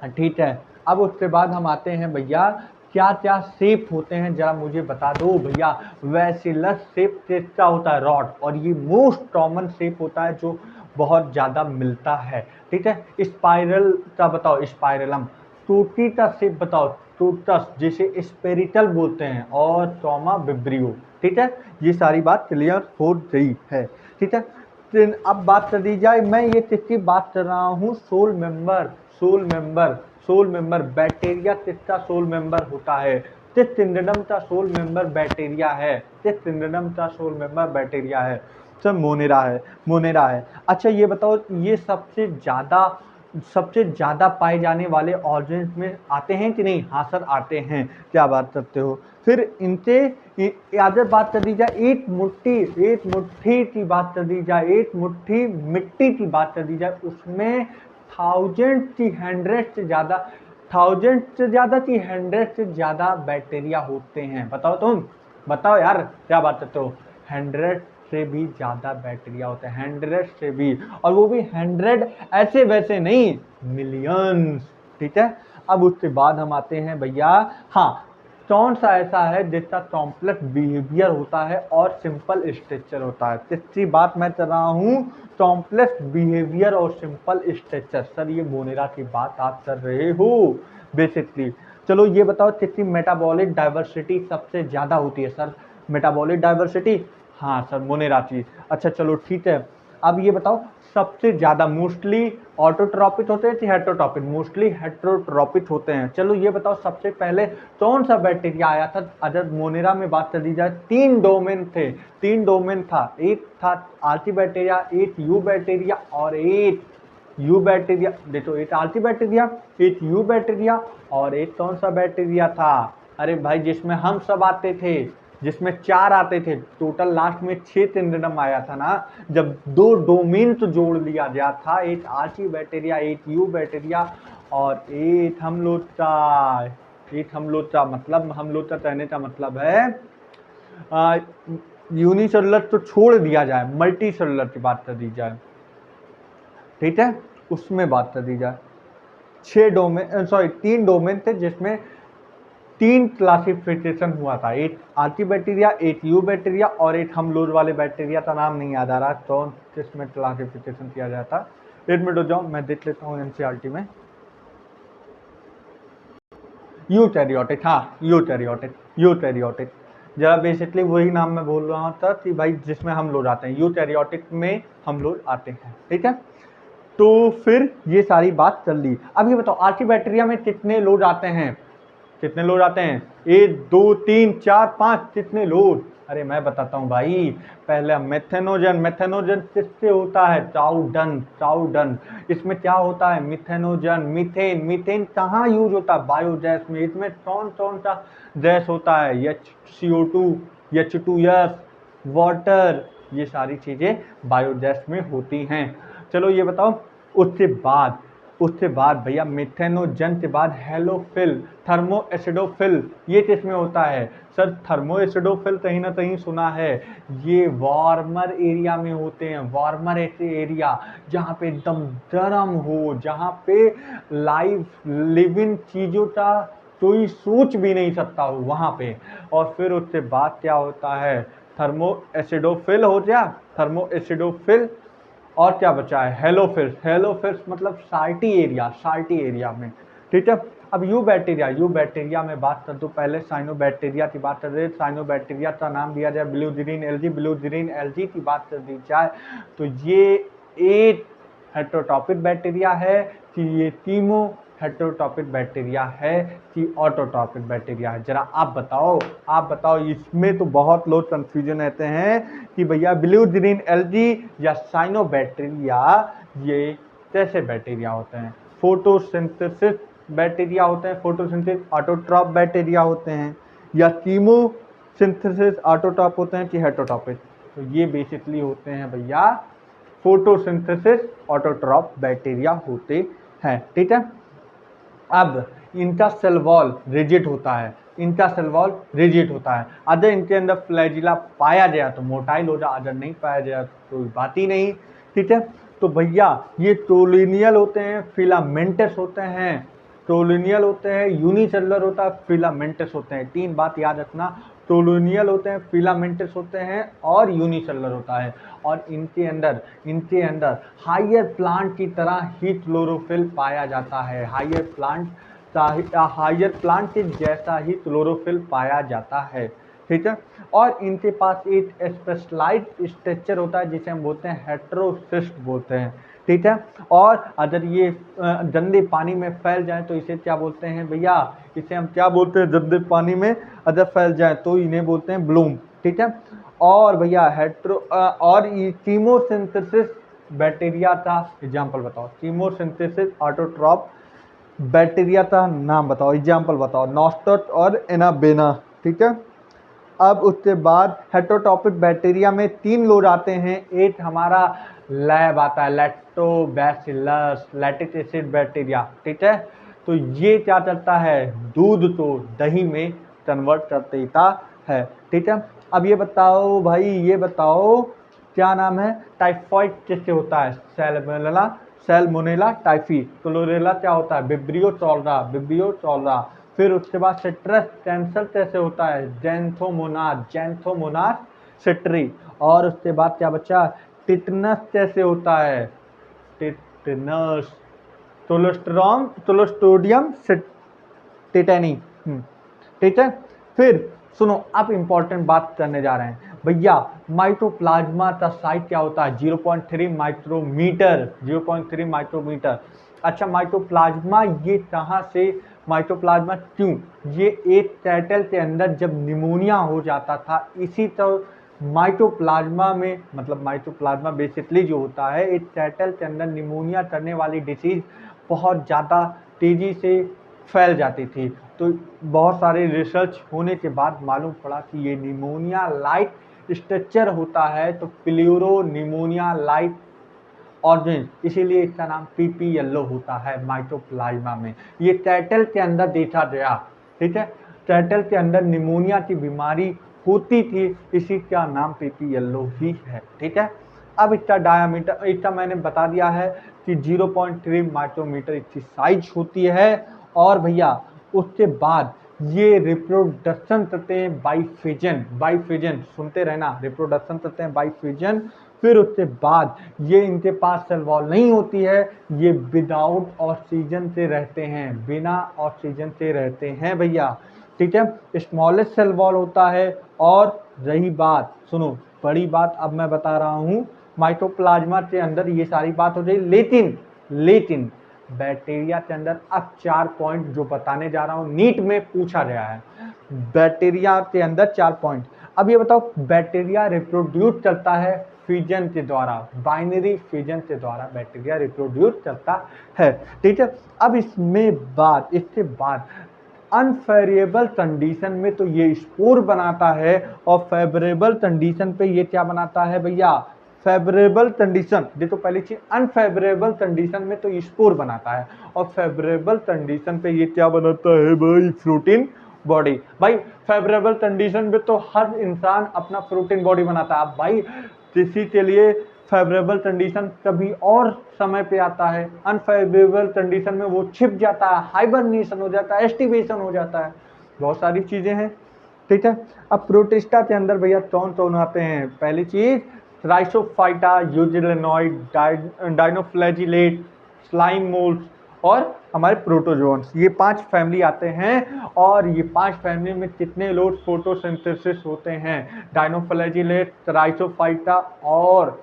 ठीक है। अब उसके बाद हम आते हैं भैया, क्या क्या शेप होते हैं जरा मुझे बता दो भैया। वैसिलस शेप किसका होता है? रॉड, और ये मोस्ट कॉमन शेप होता है जो बहुत ज्यादा मिलता है। ठीक है, स्पाइरल का बताओ, स्पाइरलम। टूटी का शेप बताओ, टूटस जिसे स्पेरिटल बोलते हैं, और टॉमा विब्रियो। ठीक है, ये सारी बात क्लियर हो गई है। ठीक है, अब बात कर दी जाए, मैं ये किसकी बात कर रहा हूँ? Sole member, sole member, sole member. Bacteria किसका सोल मेंबर होता है? किस किंगडम का सोल मेंबर बैक्टीरिया है? किस किंगडम का सोल मेंबर बैक्टीरिया है? सर मोनेरा है, मोनेरा है। अच्छा ये बताओ, ये सबसे ज्यादा पाए जाने वाले ऑर्गेन्स में आते हैं कि नहीं? हाँ सर आते हैं। क्या बात करते हो? फिर इनसे अगर बात कर दी जाए, एक मुट्ठी की बात कर दी जाए, एक मुट्ठी मिट्टी की बात कर दी जाए, उसमें थाउजेंड से ज्यादा की 100 से ज्यादा बैक्टीरिया होते हैं। बताओ तुम, बताओ यार, क्या बात करते हो? 100 से भी ज्यादा बैक्टीरिया होते हैं, 100 से भी, और वो भी 100 ऐसे वैसे नहीं, मिलियंस। ठीक है, अब उसके बाद हम आते हैं भैया, हाँ, कौन सा ऐसा है जिसका कॉम्प्लेक्स बिहेवियर होता है और सिंपल स्ट्रक्चर होता है? तीसरी बात मैं कर रहा हूँ, कॉम्प्लेक्स बिहेवियर और सिंपल स्ट्रक्चर। सर ये मोनेरा की बात आप कर रहे हो बेसिकली। चलो ये बताओ, किसकी मेटाबॉलिक डाइवर्सिटी सबसे ज्यादा होती है? सर मेटाबॉलिक डाइवर्सिटी, हाँ सर मोनेरा की। अच्छा चलो ठीक है, अब ये बताओ, सबसे ज्यादा मोस्टली ऑटोट्रॉपिक होते हैं कि हेट्रोट्रॉपिक? मोस्टली हेट्रोट्रॉपिक होते हैं। चलो ये बताओ, सबसे पहले कौन सा बैक्टीरिया आया था? अगर मोनेरा में बात कर दी जाए, 3 डोमेन थे, 3 डोमेन था, एक था आर्ची बैक्टीरिया, एक यू बैक्टीरिया और एक यू बैक्टीरिया। देखो एक आर्ची बैक्टीरिया, एक यू बैक्टीरिया और एक कौन सा बैक्टीरिया था? अरे भाई जिसमें हम सब आते थे, जिसमें 4 आते थे, टोटल लास्ट में 6 किंगडम आया था ना, जब 2 डोमेन तो जोड़ लिया गया था, एक आर्ची बैक्टीरिया, एक यू बैक्टीरिया और एक हम लोग का मतलब, हम लोग का कहने का मतलब है यूनिसेलुलर तो छोड़ दिया जाए, मल्टी सेलुलर की बात कर दी जाए। ठीक है, उसमें बात कर दी जाए, 3 डोमेन थे जिसमें 3 क्लासिफिकेशन हुआ था, एक आर्ची बैक्टीरिया, एक यू बैक्टीरिया और एक हम लोड वाले बैक्टीरिया का नाम नहीं याद आ रहा, तो किसमें क्लासिफिकेशन किया जाता। 1 मिनट हो जाओ, मैं देख लेता हूँ एनसीईआरटी में। यूकैरियोटिक, हाँ यूकैरियोटिक। जरा बेसिकली वही नाम मैं बोल रहा था कि भाई जिसमें हम लोग आते हैं, यूकैरियोटिक में हम लोग आते हैं। ठीक है, तो फिर ये सारी बात चल ली। अब ये बताओ, आर्ची बैक्टीरिया में कितने लोड आते हैं? कितने लोड आते हैं? 1 2 3 4 5, कितने लोड? अरे मैं बताता हूँ भाई, पहले मेथेनोजन। मेथेनोजन किससे होता है? चाउडन। इसमें क्या होता है? Methanogen, methane. मीथेन कहाँ यूज होता है? बायोगैस में। इसमें कौन कौन सा गैस होता है? CO2, H2S, वाटर, ये सारी चीजें बायोगैस में होती हैं। चलो ये बताओ, उसके बाद भैया मिथेनोजन के बाद हेलोफिल, थर्मोएसिडोफिल, ये किसमें होता है? सर थर्मोएसिडोफिल कहीं ना कहीं सुना है, ये वार्मर एरिया में होते हैं। वार्मर ऐसे एरिया जहाँ पे एकदम गर्म हो, जहाँ पे लिविंग चीजों का कोई सोच भी नहीं सकता हो वहाँ पे। और फिर उसके बाद क्या होता है? थर्मोएसिडोफिल हो गया, थर्मोएसिडोफिल, और क्या बचा है? हेलोफिल्स। हेलोफिल्स मतलब साल्टी एरिया में। ठीक है, अब यू बैक्टीरिया में बात कर दो, पहले साइनोबैक्टीरिया की बात कर रहे हैं। साइनोबैक्टीरिया का नाम दिया जाए ब्लूजीरिन एल्गी की बात कर दी जाए, तो ये एक हेट्रोटॉपिक बैक्टीरिया है कि ये टीमो हेट्रोटॉपिक बैक्टीरिया है कि ऑटोटॉपिक बैक्टीरिया है? जरा आप बताओ, इसमें तो बहुत लोग कंफ्यूजन रहते हैं कि भैया ब्लूजीरिन एल्गी या साइनोबैक्टीरिया ये कैसे बैक्टीरिया होते हैं? फोटोसिंथेसिस बैक्टीरिया होते हैं, फोटोसिंथेसिस ऑटोट्रॉप बैक्टीरिया होते हैं, या कीमोसिंथेसिस ऑटोट्रॉप होते हैं कि हेट्रोटॉपिक? तो ये बेसिकली होते हैं भैया फोटोसिंथेसिस ऑटोट्रॉफ बैक्टीरिया होते हैं। ठीक है, अब इनका सेल वॉल रिजिड होता है, इनका सेल वॉल रिजिड होता है। अगर इनके अंदर फ्लैजिला पाया गया तो मोटाइल हो जाए, अगर नहीं पाया गया तो कोई बात ही नहीं। ठीक है, तो भैया ये टोलिनियल होते हैं, फिलामेंटस होते हैं, टोलिनियल होते हैं, यूनिसेलुलर होता है, फिलामेंटस होते हैं। तीन बात याद रखना, टोलिनियल होते हैं, फिलामेंटस होते हैं और यूनिसेलुलर होता है। और इनके अंदर हायर प्लांट की तरह ही क्लोरोफिल पाया जाता है, हायर प्लांट के जैसा ही क्लोरोफिल पाया जाता है। ठीक है, और इनके पास एक स्पेशलाइज्ड स्ट्रक्चर होता है जिसे हम बोलते हैं हेटेरोसिस्ट बोलते हैं। ठीक है, और अगर ये गंदे पानी में फैल जाए तो इसे क्या बोलते हैं भैया, इसे हम क्या बोलते हैं, गंदे पानी में अगर फैल जाए तो इन्हें बोलते हैं ब्लूम। ठीक है, और भैया और ये कीमोसिंथेसिस बैक्टीरिया का एग्जाम्पल बताओ, कीमोसिंथेसिस ऑटोट्रॉफ बैक्टीरिया का नाम बताओ, एग्जाम्पल बताओ, नॉस्टोट और एनाबेना। ठीक है, अब उसके बाद हेटेरोटॉपिक बैक्टीरिया में तीन लोग आते हैं। एक हमारा लैब आता है लैक्टोबैसिलस लैक्टिक एसिड बैक्टीरिया। ठीक है, तो ये क्या करता है, दूध को दही में कन्वर्ट कर देता है। ठीक है, अब ये बताओ भाई, ये बताओ क्या नाम है, टाइफॉइड किससे होता है, सैल्मोनेला टाइफी। क्लोरेला क्या होता है, विब्रियो चॉलरा। फिर उसके बाद सिट्रस कैंसर कैसे होता है, जैंथोमोनास सिट्री। और उसके बाद क्या बच्चा, टिटनस कैसे होता है, टिटनस क्लोस्ट्रोडियम टिटेनी। ठीक है, फिर सुनो, अब इंपॉर्टेंट बात करने जा रहे हैं भैया, माइटोप्लाज्मा का साइज क्या होता है, 0.3 माइक्रोमीटर, 0.3 माइक्रोमीटर। अच्छा, माइटोप्लाज्मा ये कहाँ से, माइटोप्लाज्मा क्यों, ये एक कैटल के अंदर जब निमोनिया हो जाता था, इसी तरह माइटोप्लाज्मा में, मतलब माइटोप्लाज्मा बेसिकली जो होता है, एक कैटल के अंदर निमोनिया करने वाली डिसीज बहुत ज़्यादा तेजी से फैल जाती थी। तो बहुत सारे रिसर्च होने के बाद मालूम पड़ा कि ये निमोनिया लाइट स्ट्रक्चर होता है, तो प्लूरो निमोनिया लाइट ऑरेंज, इसीलिए इसका नाम पीपी येलो होता है माइटोप्लाज्मा में। ये कैटल के अंदर देखा गया। ठीक है, कैटल के अंदर निमोनिया की बीमारी होती थी, इसी का नाम पीपी येलो ही है। ठीक है, अब इसका डायामीटर, इसका मैंने बता दिया है कि 0.3 माइक्रोमीटर इसकी साइज होती है। और भैया उसके बाद ये रिप्रोडक्शन करते हैं बाइफिजन, सुनते रहना, रिप्रोडक्शन करते हैं बाइफिजन। फिर उसके बाद ये इनके पास सेल वॉल नहीं होती है, ये विदाउट ऑक्सीजन से रहते हैं, बिना ऑक्सीजन से रहते हैं भैया। ठीक है, स्मॉलेस्ट सेल वॉल होता है। और रही बात, सुनो बड़ी बात अब मैं बता रहा हूँ, माइटोप्लाज्मा के अंदर ये सारी बात हो गई, लेकिन बैक्टीरिया के अंदर अब 4 पॉइंट जो बताने जा रहा हूँ, नीट में पूछा गया है, बैक्टीरिया के अंदर 4 पॉइंट। अब ये बताओ, बैक्टीरिया रिप्रोड्यूस करता है फिजन के द्वारा, बाइनरी फिजन के द्वारा बैक्टीरिया रिप्रोड्यूस करता है। ठीक है, अब इसके बाद अनफेवरेबल कंडीशन में तो ये स्पोर बनाता है, और फेवरेबल कंडीशन पे ये क्या बनाता है भैया, फेवरेबल कंडीशन, देखो पहली चीज, अनफेवरेबल कंडीशन में तो स्पोर बनाता है, और फेवरेबल कंडीशन पे ये क्या बनाता है भाई, प्रोटीन बॉडी। भाई फेवरेबल कंडीशन में तो हर इंसान अपना प्रोटीन बॉडी बनाता है। अब भाई किसी के लिए फेवरेबल कंडीशन कभी और समय पे आता है, अनफेवरेबल कंडीशन में वो छिप जाता है, हाइबरनेशन हो जाता है, एस्टिवेशन हो जाता है, बहुत सारी चीजें हैं। ठीक है, अब प्रोटिस्टा के अंदर भैया कौन आते हैं, पहली चीज राइसोफाइटा, यूजिलेनॉइड, डाइनोफ्लैजिलेट, स्लाइम मोल्स और हमारे प्रोटोजोन्स, ये 5 फैमिली आते हैं। और ये 5 फैमिली में कितने लोग फोटोसिंथेसिस होते हैं, डाइनोफ्लैजिलेट, राइसोफाइटा और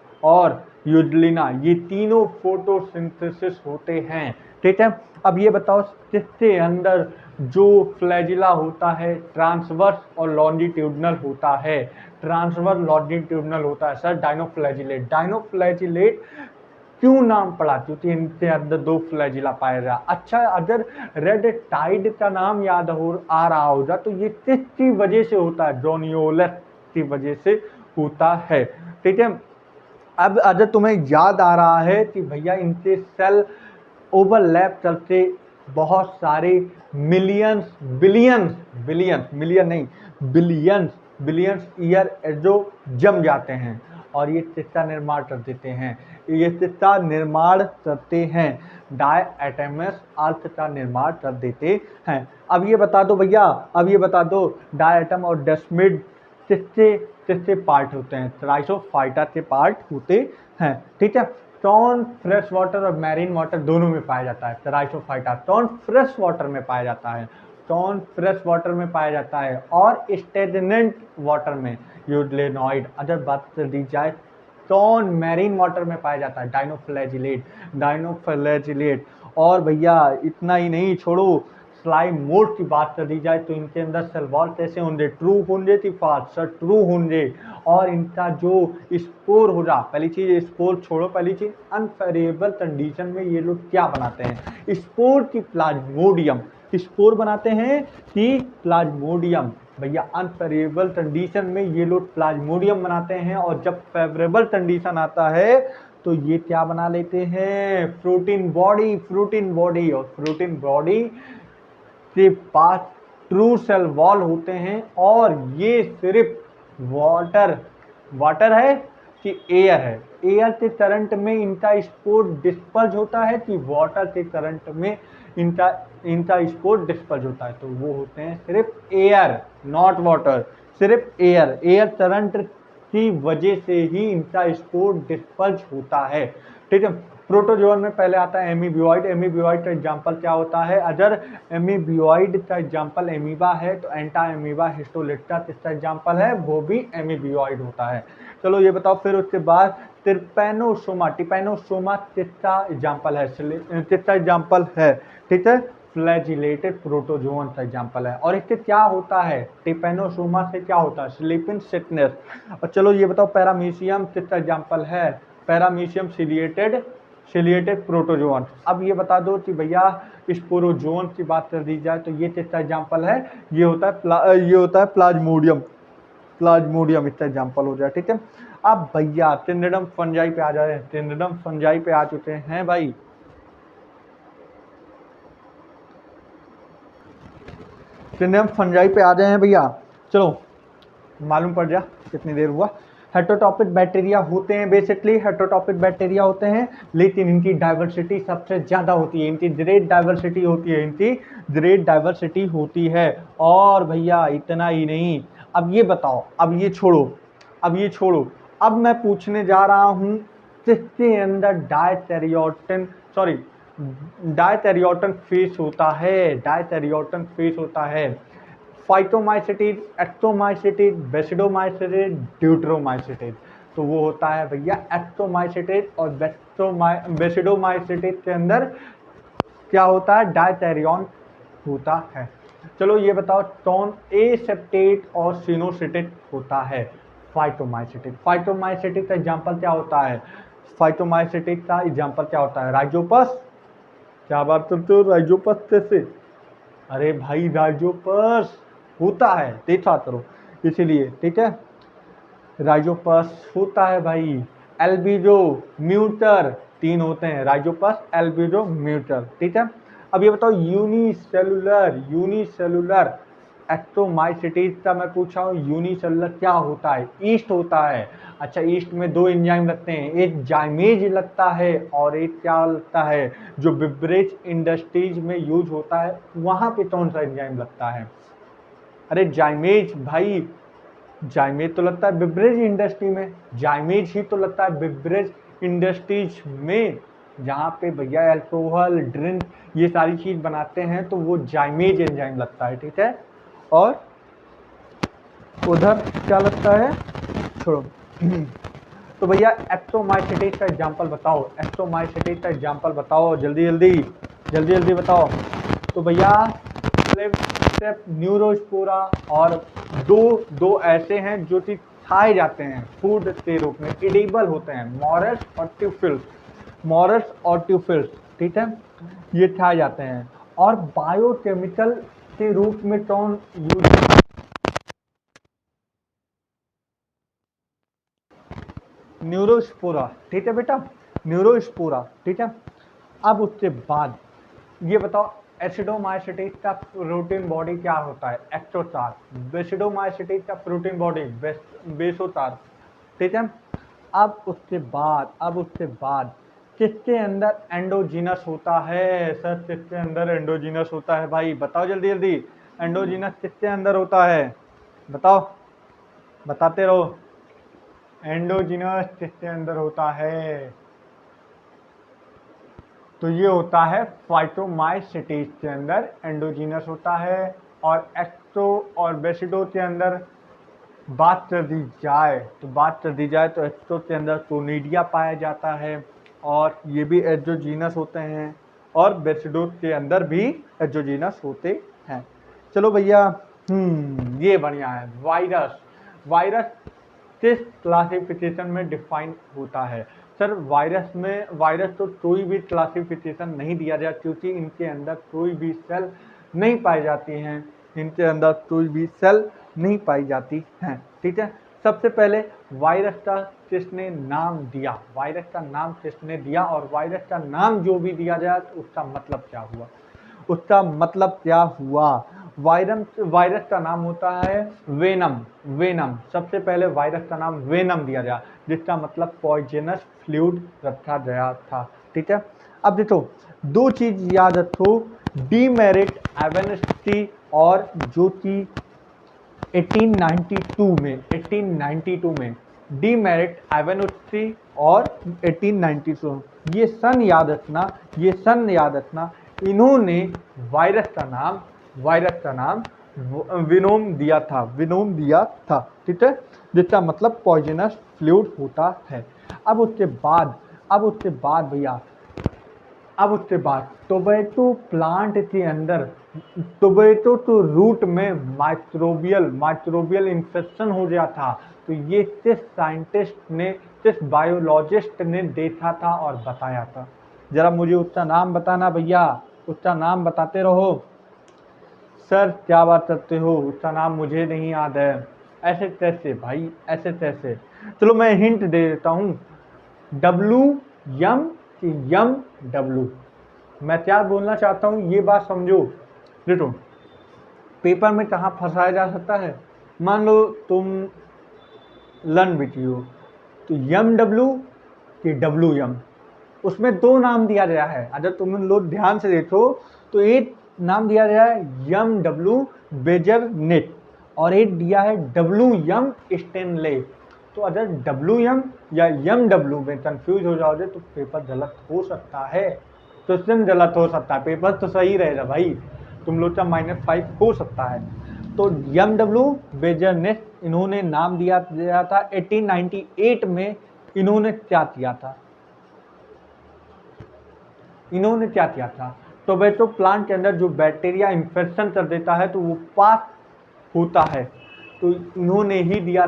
यूजलिना, ये तीनों फोटोसिंथेसिस होते हैं। ठीक है, अब ये बताओ किसके अंदर जो फ्लैजिला होता है ट्रांसवर्स और लॉन्जिट्यूडनल होता है, ट्रांसवर्स लॉन्जिट्यूडनल होता है सर, डाइनोफ्लैजिलेट क्यों नाम पड़ा, क्योंकि इनके अंदर 2 फ्लैजिला पाया गया। अच्छा, अगर रेड टाइड का नाम याद आ रहा होगा तो ये किसकी वजह से होता है, ड्रोनियोलस की वजह से होता है। ठीक है, अब अगर तुम्हें याद आ रहा है कि भैया इनके सेल ओवरलैप करते बहुत सारे मिलियंस बिलियंस बिलियंस मिलियन नहीं बिलियंस बिलियंस ईयर जो जम जाते हैं और ये चित्ता निर्माण कर देते हैं, ये चित्ता निर्माण करते हैं, डाई एटमस अर्थ का निर्माण कर देते हैं। अब ये बता दो भैया, अब ये बता दो डाई एटम और डेस्मिड किससे किससे पार्ट होते हैं? थ्राइसोफाइटा के पार्ट होते हैं, ठीक है। कौन फ्रेश वाटर और मैरीन वाटर दोनों में पाया जाता है? थ्राइसोफाइटा कौन फ्रेश वाटर में पाया जाता है? कौन फ्रेश वाटर में पाया जाता है और स्टेगनेंट वाटर में यूग्लेनॉइड। अगर बात कर दी जाए कौन मैरीन वाटर में पाया जाता है? डाइनोफ्लैजिलेट, डाइनोफ्लैजिलेट। और भैया इतना ही नहीं, छोड़ो, स्लाइम मोड की बात कर दी जाए तो इनके अंदर सेल वॉल कैसे होंगे? ट्रू होंगे कि फास्ट? सर ट्रू होंगे। और इनका जो स्पोर होगा, पहली चीज स्पोर छोड़ो, पहली चीज अनफेवरेबल कंडीशन में ये लोग क्या बनाते हैं? स्पोर की प्लाज्मोडियम, स्पोर बनाते हैं कि प्लाज्मोडियम। भैया अनफेवरेबल कंडीशन में ये लोग प्लाज्मोडियम बनाते हैं और जब फेवरेबल कंडीशन आता है तो ये क्या बना लेते हैं? Protein body, protein body. और प्रोटीन बॉडी के पास ट्रू सेल वॉल होते हैं और ये सिर्फ वाटर, वाटर है कि एयर है? एयर के करंट में इनका स्पोर डिस्पर्ज होता है कि वाटर के करंट में इनका इनका स्पोर डिस्पर्ज होता है? तो वो होते हैं सिर्फ एयर, नॉट वाटर, सिर्फ एयर। एयर करंट की वजह से ही इनका स्पोर डिस्पर्ज होता है, ठीक है। प्रोटोजोन में पहले आता है एमीबियोइड। एमीबियोइड का एग्जांपल क्या होता है? अगर एमीबियोइड का एग्जांपल एमीबा है तो एंटा एमीबा हिस्टोलिटा किसका एग्जांपल है? वो भी एमीबियोइड होता है। चलो ये बताओ, फिर उसके बाद ट्रिपैनोसोमा, टिपैनोसोमा किसका एग्जांपल है? किसका एग्जांपल है, ठीक है? फ्लैजिलेटेड प्रोटोजोन का एग्जांपल है। और इससे क्या होता है? टिपैनोसोमा से क्या होता है? Sleeping sickness. और चलो ये बताओ पैरामीशियम किसका एग्जांपल है? Paramecium ciliated protozoan. अब ये बता दो कि भैया स्पोरोजोन की बात कर दी जाए तो ये किसका एग्जांपल है? ये होता है प्लाज्मोडियम, प्लाज्मोडियम इसका एग्जांपल हो जाए, ठीक है। अब भैया टिंडम फंजाई पे आ जाए, टिंडम फंजाई पे आ चुके हैं भाई। टिंडम फंजाई पे आ गए हैं भैया, चलो मालूम पड़ जा कितनी देर हुआ। हेटरोटॉपिक बैक्टीरिया होते हैं, बेसिकली हेटरोटॉपिक बैक्टीरिया होते हैं, लेकिन इनकी डाइवर्सिटी सबसे ज़्यादा होती है, इनकी ग्रेट डाइवर्सिटी होती है, इनकी ग्रेट डाइवर्सिटी होती है। और भैया इतना ही नहीं, अब ये बताओ, अब ये छोड़ो, अब ये छोड़ो, अब मैं पूछने जा रहा हूँ किसके अंदर डायथेरियोटन फेस होता है? डायथेरियोटन फेस होता है। फाइटोमाइसिटिस, एक्टोमाइसिटिस, बेसिडोमाइसिटिस, ड्यूट्रोमाइसिटिस। तो वो होता है भैया एक्टोमाइसिटिस और बेसिडोमाइसिटिस के अंदर क्या होता है? डायथेरियन होता है। चलो ये बताओ कौन एसेप्टेट और सिनोसिटिक होता है? फाइटोमाइसिटिस। फाइटोमाइसिटिस का एग्जांपल क्या होता है? फाइटोमाइसिटिस का एग्जांपल क्या होता है? राइजोपस। क्या बात करते हो, राइजोपस कैसे? अरे भाई राइजोपस होता है, देखा करो इसीलिए, ठीक है। राइजोपस होता है भाई। एल्बिडो म्यूटर, तीन होते हैं, राइजोपस, एल्बिडो, म्यूटर, ठीक है। अब ये बताओ यूनिसेलुलर एक्टोमाइसिटिस का मैं पूछा हूँ, यूनिसेलुलर क्या होता है? ईस्ट होता है। अच्छा, ईस्ट में दो एंजाइम लगते हैं, एक जाइमेज लगता है और एक क्या लगता है? जो बिब्रेज इंडस्ट्रीज में यूज होता है वहां पे कौन सा एंजाइम लगता है? अरे जाइमेज भाई, जाइमेज तो लगता है बिब्रेज इंडस्ट्री में, जाइमेज ही तो लगता है बिब्रेज इंडस्ट्रीज में, जहाँ पे भैया अल्कोहल ड्रिंक ये सारी चीज बनाते हैं तो वो जाइमेज एंजाइम लगता है, ठीक है। और उधर क्या लगता है? छोड़ो। तो भैया एक्टोमाइसिटिस का एग्जांपल बताओ, एक्टोमाइसिटिस का एग्जांपल बताओ, जल्दी जल्दी जल्दी जल्दी बताओ। तो भैया न्यूरोस्पोरा और दो ऐसे हैं जो कि खाए जाते हैं फूड के रूप में, एडिबल होते हैं, मॉरस और ट्यूफिल्स, मॉरस और ट्यूफिल्स, ठीक है, ये खाए जाते हैं। और बायोकेमिकल के रूप में कौन यूज न्यूरोस्पोरा, ठीक है बेटा, न्यूरोस्पोरा, ठीक है। अब उसके बाद ये बताओ एसिडोमाइसिटिस का प्रोटीन बॉडी क्या होता है, एक्टोचार। बेसिडोमाइसिटिस का प्रोटीन बॉडी बेसोचार, ठीक है। अब उसके बाद किसके अंदर एंडोजीनस होता है सर, किसके अंदर एंडोजीनस होता है भाई, बताओ जल्दी जल्दी, एंडोजीनस किसके अंदर होता है, बताओ, बताते रहो, एंडोजीनस किसके अंदर होता है, तो ये होता है फाइटोमाइसिटिस के अंदर एंडोजीनस होता है। और एक्टो और बेसिडो के अंदर बात कर दी जाए तो एक्टो के अंदर टोनिडिया पाया जाता है और ये भी एंडोजीनस होते हैं, और बेसिडो के अंदर भी एंडोजीनस होते हैं। चलो भैया, ये बढ़िया है। वायरस, वायरस किस क्लासिफिकेशन में डिफाइन होता है सर, वायरस तो कोई भी क्लासिफिकेशन नहीं दिया जाए क्योंकि इनके अंदर कोई भी सेल नहीं पाई जाती हैं, इनके अंदर कोई भी सेल नहीं पाई जाती हैं, ठीक है। सबसे पहले वायरस का किसने नाम दिया, वायरस का नाम किसने दिया, और वायरस का नाम जो भी दिया जाए तो उसका मतलब क्या हुआ, उसका मतलब क्या हुआ। वायरस का नाम होता है वेनम, वेनम, सबसे पहले वायरस का नाम वेनम दिया गया जिसका मतलब पॉइजनस फ्लूइड रखा गया था, ठीक है। अब देखो दो चीज याद रखो, डीमेरिट एवेनिस्टी और जो कि 1892 में डीमेरिट एवेनिस्टी और 1892, ये सन याद रखना, इन्होंने वायरस का नाम विनोम दिया था, ठीक है, जिसका मतलब पॉइजनस फ्लूइड होता है। अब उसके बाद भैया, अब उसके बाद टोबैको प्लांट के अंदर, टोबैको तो रूट में माइक्रोबियल इन्फेक्शन हो गया था, तो ये किस साइंटिस्ट ने, किस बायोलॉजिस्ट ने देखा था और बताया था, जरा मुझे उसका नाम बताना भैया, उसका नाम बताते रहो। सर क्या बात करते हो, उसका नाम मुझे नहीं याद है, ऐसे कैसे भाई, ऐसे कैसे, चलो मैं हिंट दे देता हूँ, डब्लू यम कि यम डब्लू, मैं क्या बोलना चाहता हूँ ये बात समझो। देखो पेपर में कहाँ फंसाया जा सकता है, मान लो तुम लन बिटी हो तो यम डब्लू कि डब्लू यम, उसमें दो नाम दिया गया है, अगर तुम लोग ध्यान से देखो तो एक नाम दिया गया है यम डब्लू बेजर नेट और एक दिया है डब्लू यम स्टेनले, तो अगर डब्लू यम या यम डब्लू में कंफ्यूज हो जाओगे तो पेपर गलत हो सकता है, क्वेश्चन गलत हो सकता है, पेपर तो सही रहेगा भाई, तुम लोग का -5 हो सकता है। तो यम डब्लू बेजर नेट इन्होंने नाम दिया था 1898 में, इन्होंने क्या किया था, टोबैको प्लांट के अंदर जो बैक्टीरिया इन्फेक्शन कर देता है तो वो पास होता है, तो इन्होंने ही दिया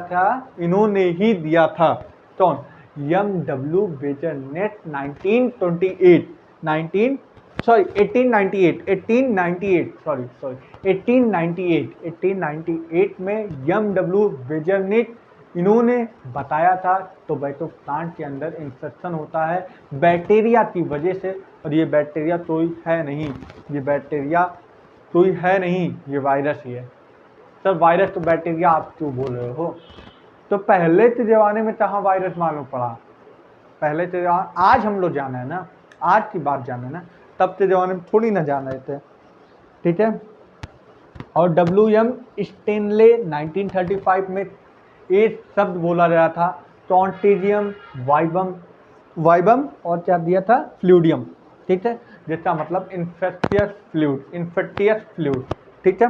था कौन, यम डब्ल्यू बेजर नेट 1898 में यम डब्ल्यू बेजर नेट इन्होंने बताया था टोबैको प्लांट के अंदर इन्फेक्शन होता है बैक्टीरिया की वजह से, और ये बैक्टीरिया कोई है नहीं, ये वायरस ही है। सर वायरस तो बैक्टीरिया आप क्यों बोल रहे हो, तो पहले के जमाने में कहाँ वायरस मालूम पड़ा, पहले के जमाने, आज हम लोग जाना है ना, आज की बात जाना है ना, तब के जमाने में थोड़ी ना जान रहे थे, ठीक है। और डब्ल्यू.एम. स्टेनले 1935 में एक शब्द बोला गया था टॉन्टेजियम वाइबम और क्या दिया था फ्लूडियम, ठीक है, जिसका मतलब इन्फेक्टियस फ्लूइड, ठीक है।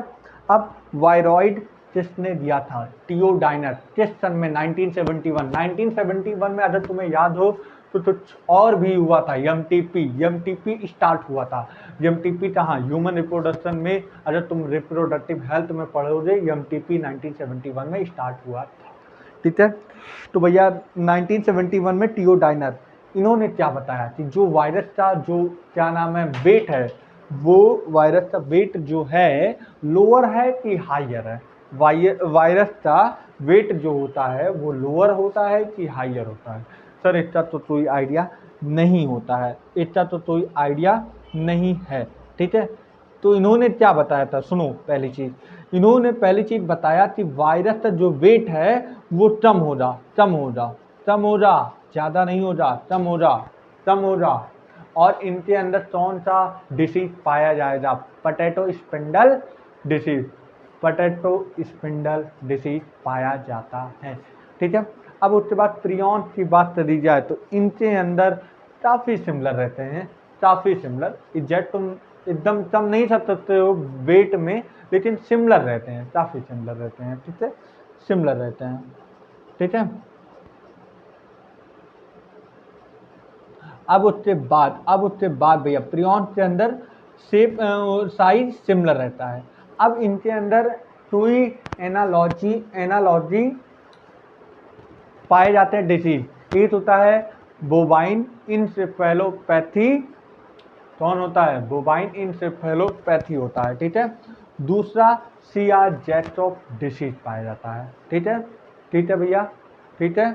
अब वायरॉइड किसने दिया था, टियोडाइनर, किस सन में, 1971 में, अगर तुम्हें याद हो तो कुछ और भी हुआ था, एमटीपी स्टार्ट हुआ था, एमटीपी कहाँ, ह्यूमन रिप्रोडक्शन में, अगर तुम रिप्रोडक्टिव हेल्थ में पढ़ोगे एमटीपी 1971 में स्टार्ट हुआ था, ठीक है। तो भैया 1971 में टियोडाइनर इन्होंने क्या बताया कि जो वायरस का जो क्या नाम है वेट है, वो वायरस का वेट जो है लोअर है कि हाइयर है, वायरस का वेट जो होता है वो लोअर होता है कि हाइयर होता है? सर इसका तो कोई आइडिया नहीं होता है, इसका तो कोई आइडिया नहीं है। ठीक है, तो इन्होंने क्या बताया था, सुनो पहली चीज, इन्होंने पहली चीज बताया कि वायरस का जो वेट है वो कम हो जा, कम हो जा, कम हो जा, ज्यादा नहीं हो जा, कम हो जा, कम हो जा। और इनके अंदर कौन सा डिसीज पाया जाएगा? Potato spindle disease, potato spindle disease पाया जाता है। ठीक है, अब उसके बाद प्रियॉन की बात करी जाए तो इनके अंदर काफी सिमिलर रहते हैं, काफी सिमिलर। एग्जैक्ट तुम एकदम कम नहीं कर सकते हो वेट में, लेकिन सिमिलर रहते हैं, काफी सिमिलर रहते हैं। ठीक है, सिमिलर रहते हैं। ठीक है, अब उसके बाद भैया प्रियॉन के अंदर शेप साइज सिमिलर रहता है। अब इनके अंदर कोई एनालॉजी एनालॉजी पाए जाते हैं डिसीज। एक होता है बोवाइन इंसेफेलोपैथी, कौन होता है? बोवाइन इंसेफेलोपैथी होता है। ठीक है, दूसरा सियाजेटोप डिसीज पाया जाता है। ठीक है, ठीक है भैया, ठीक है।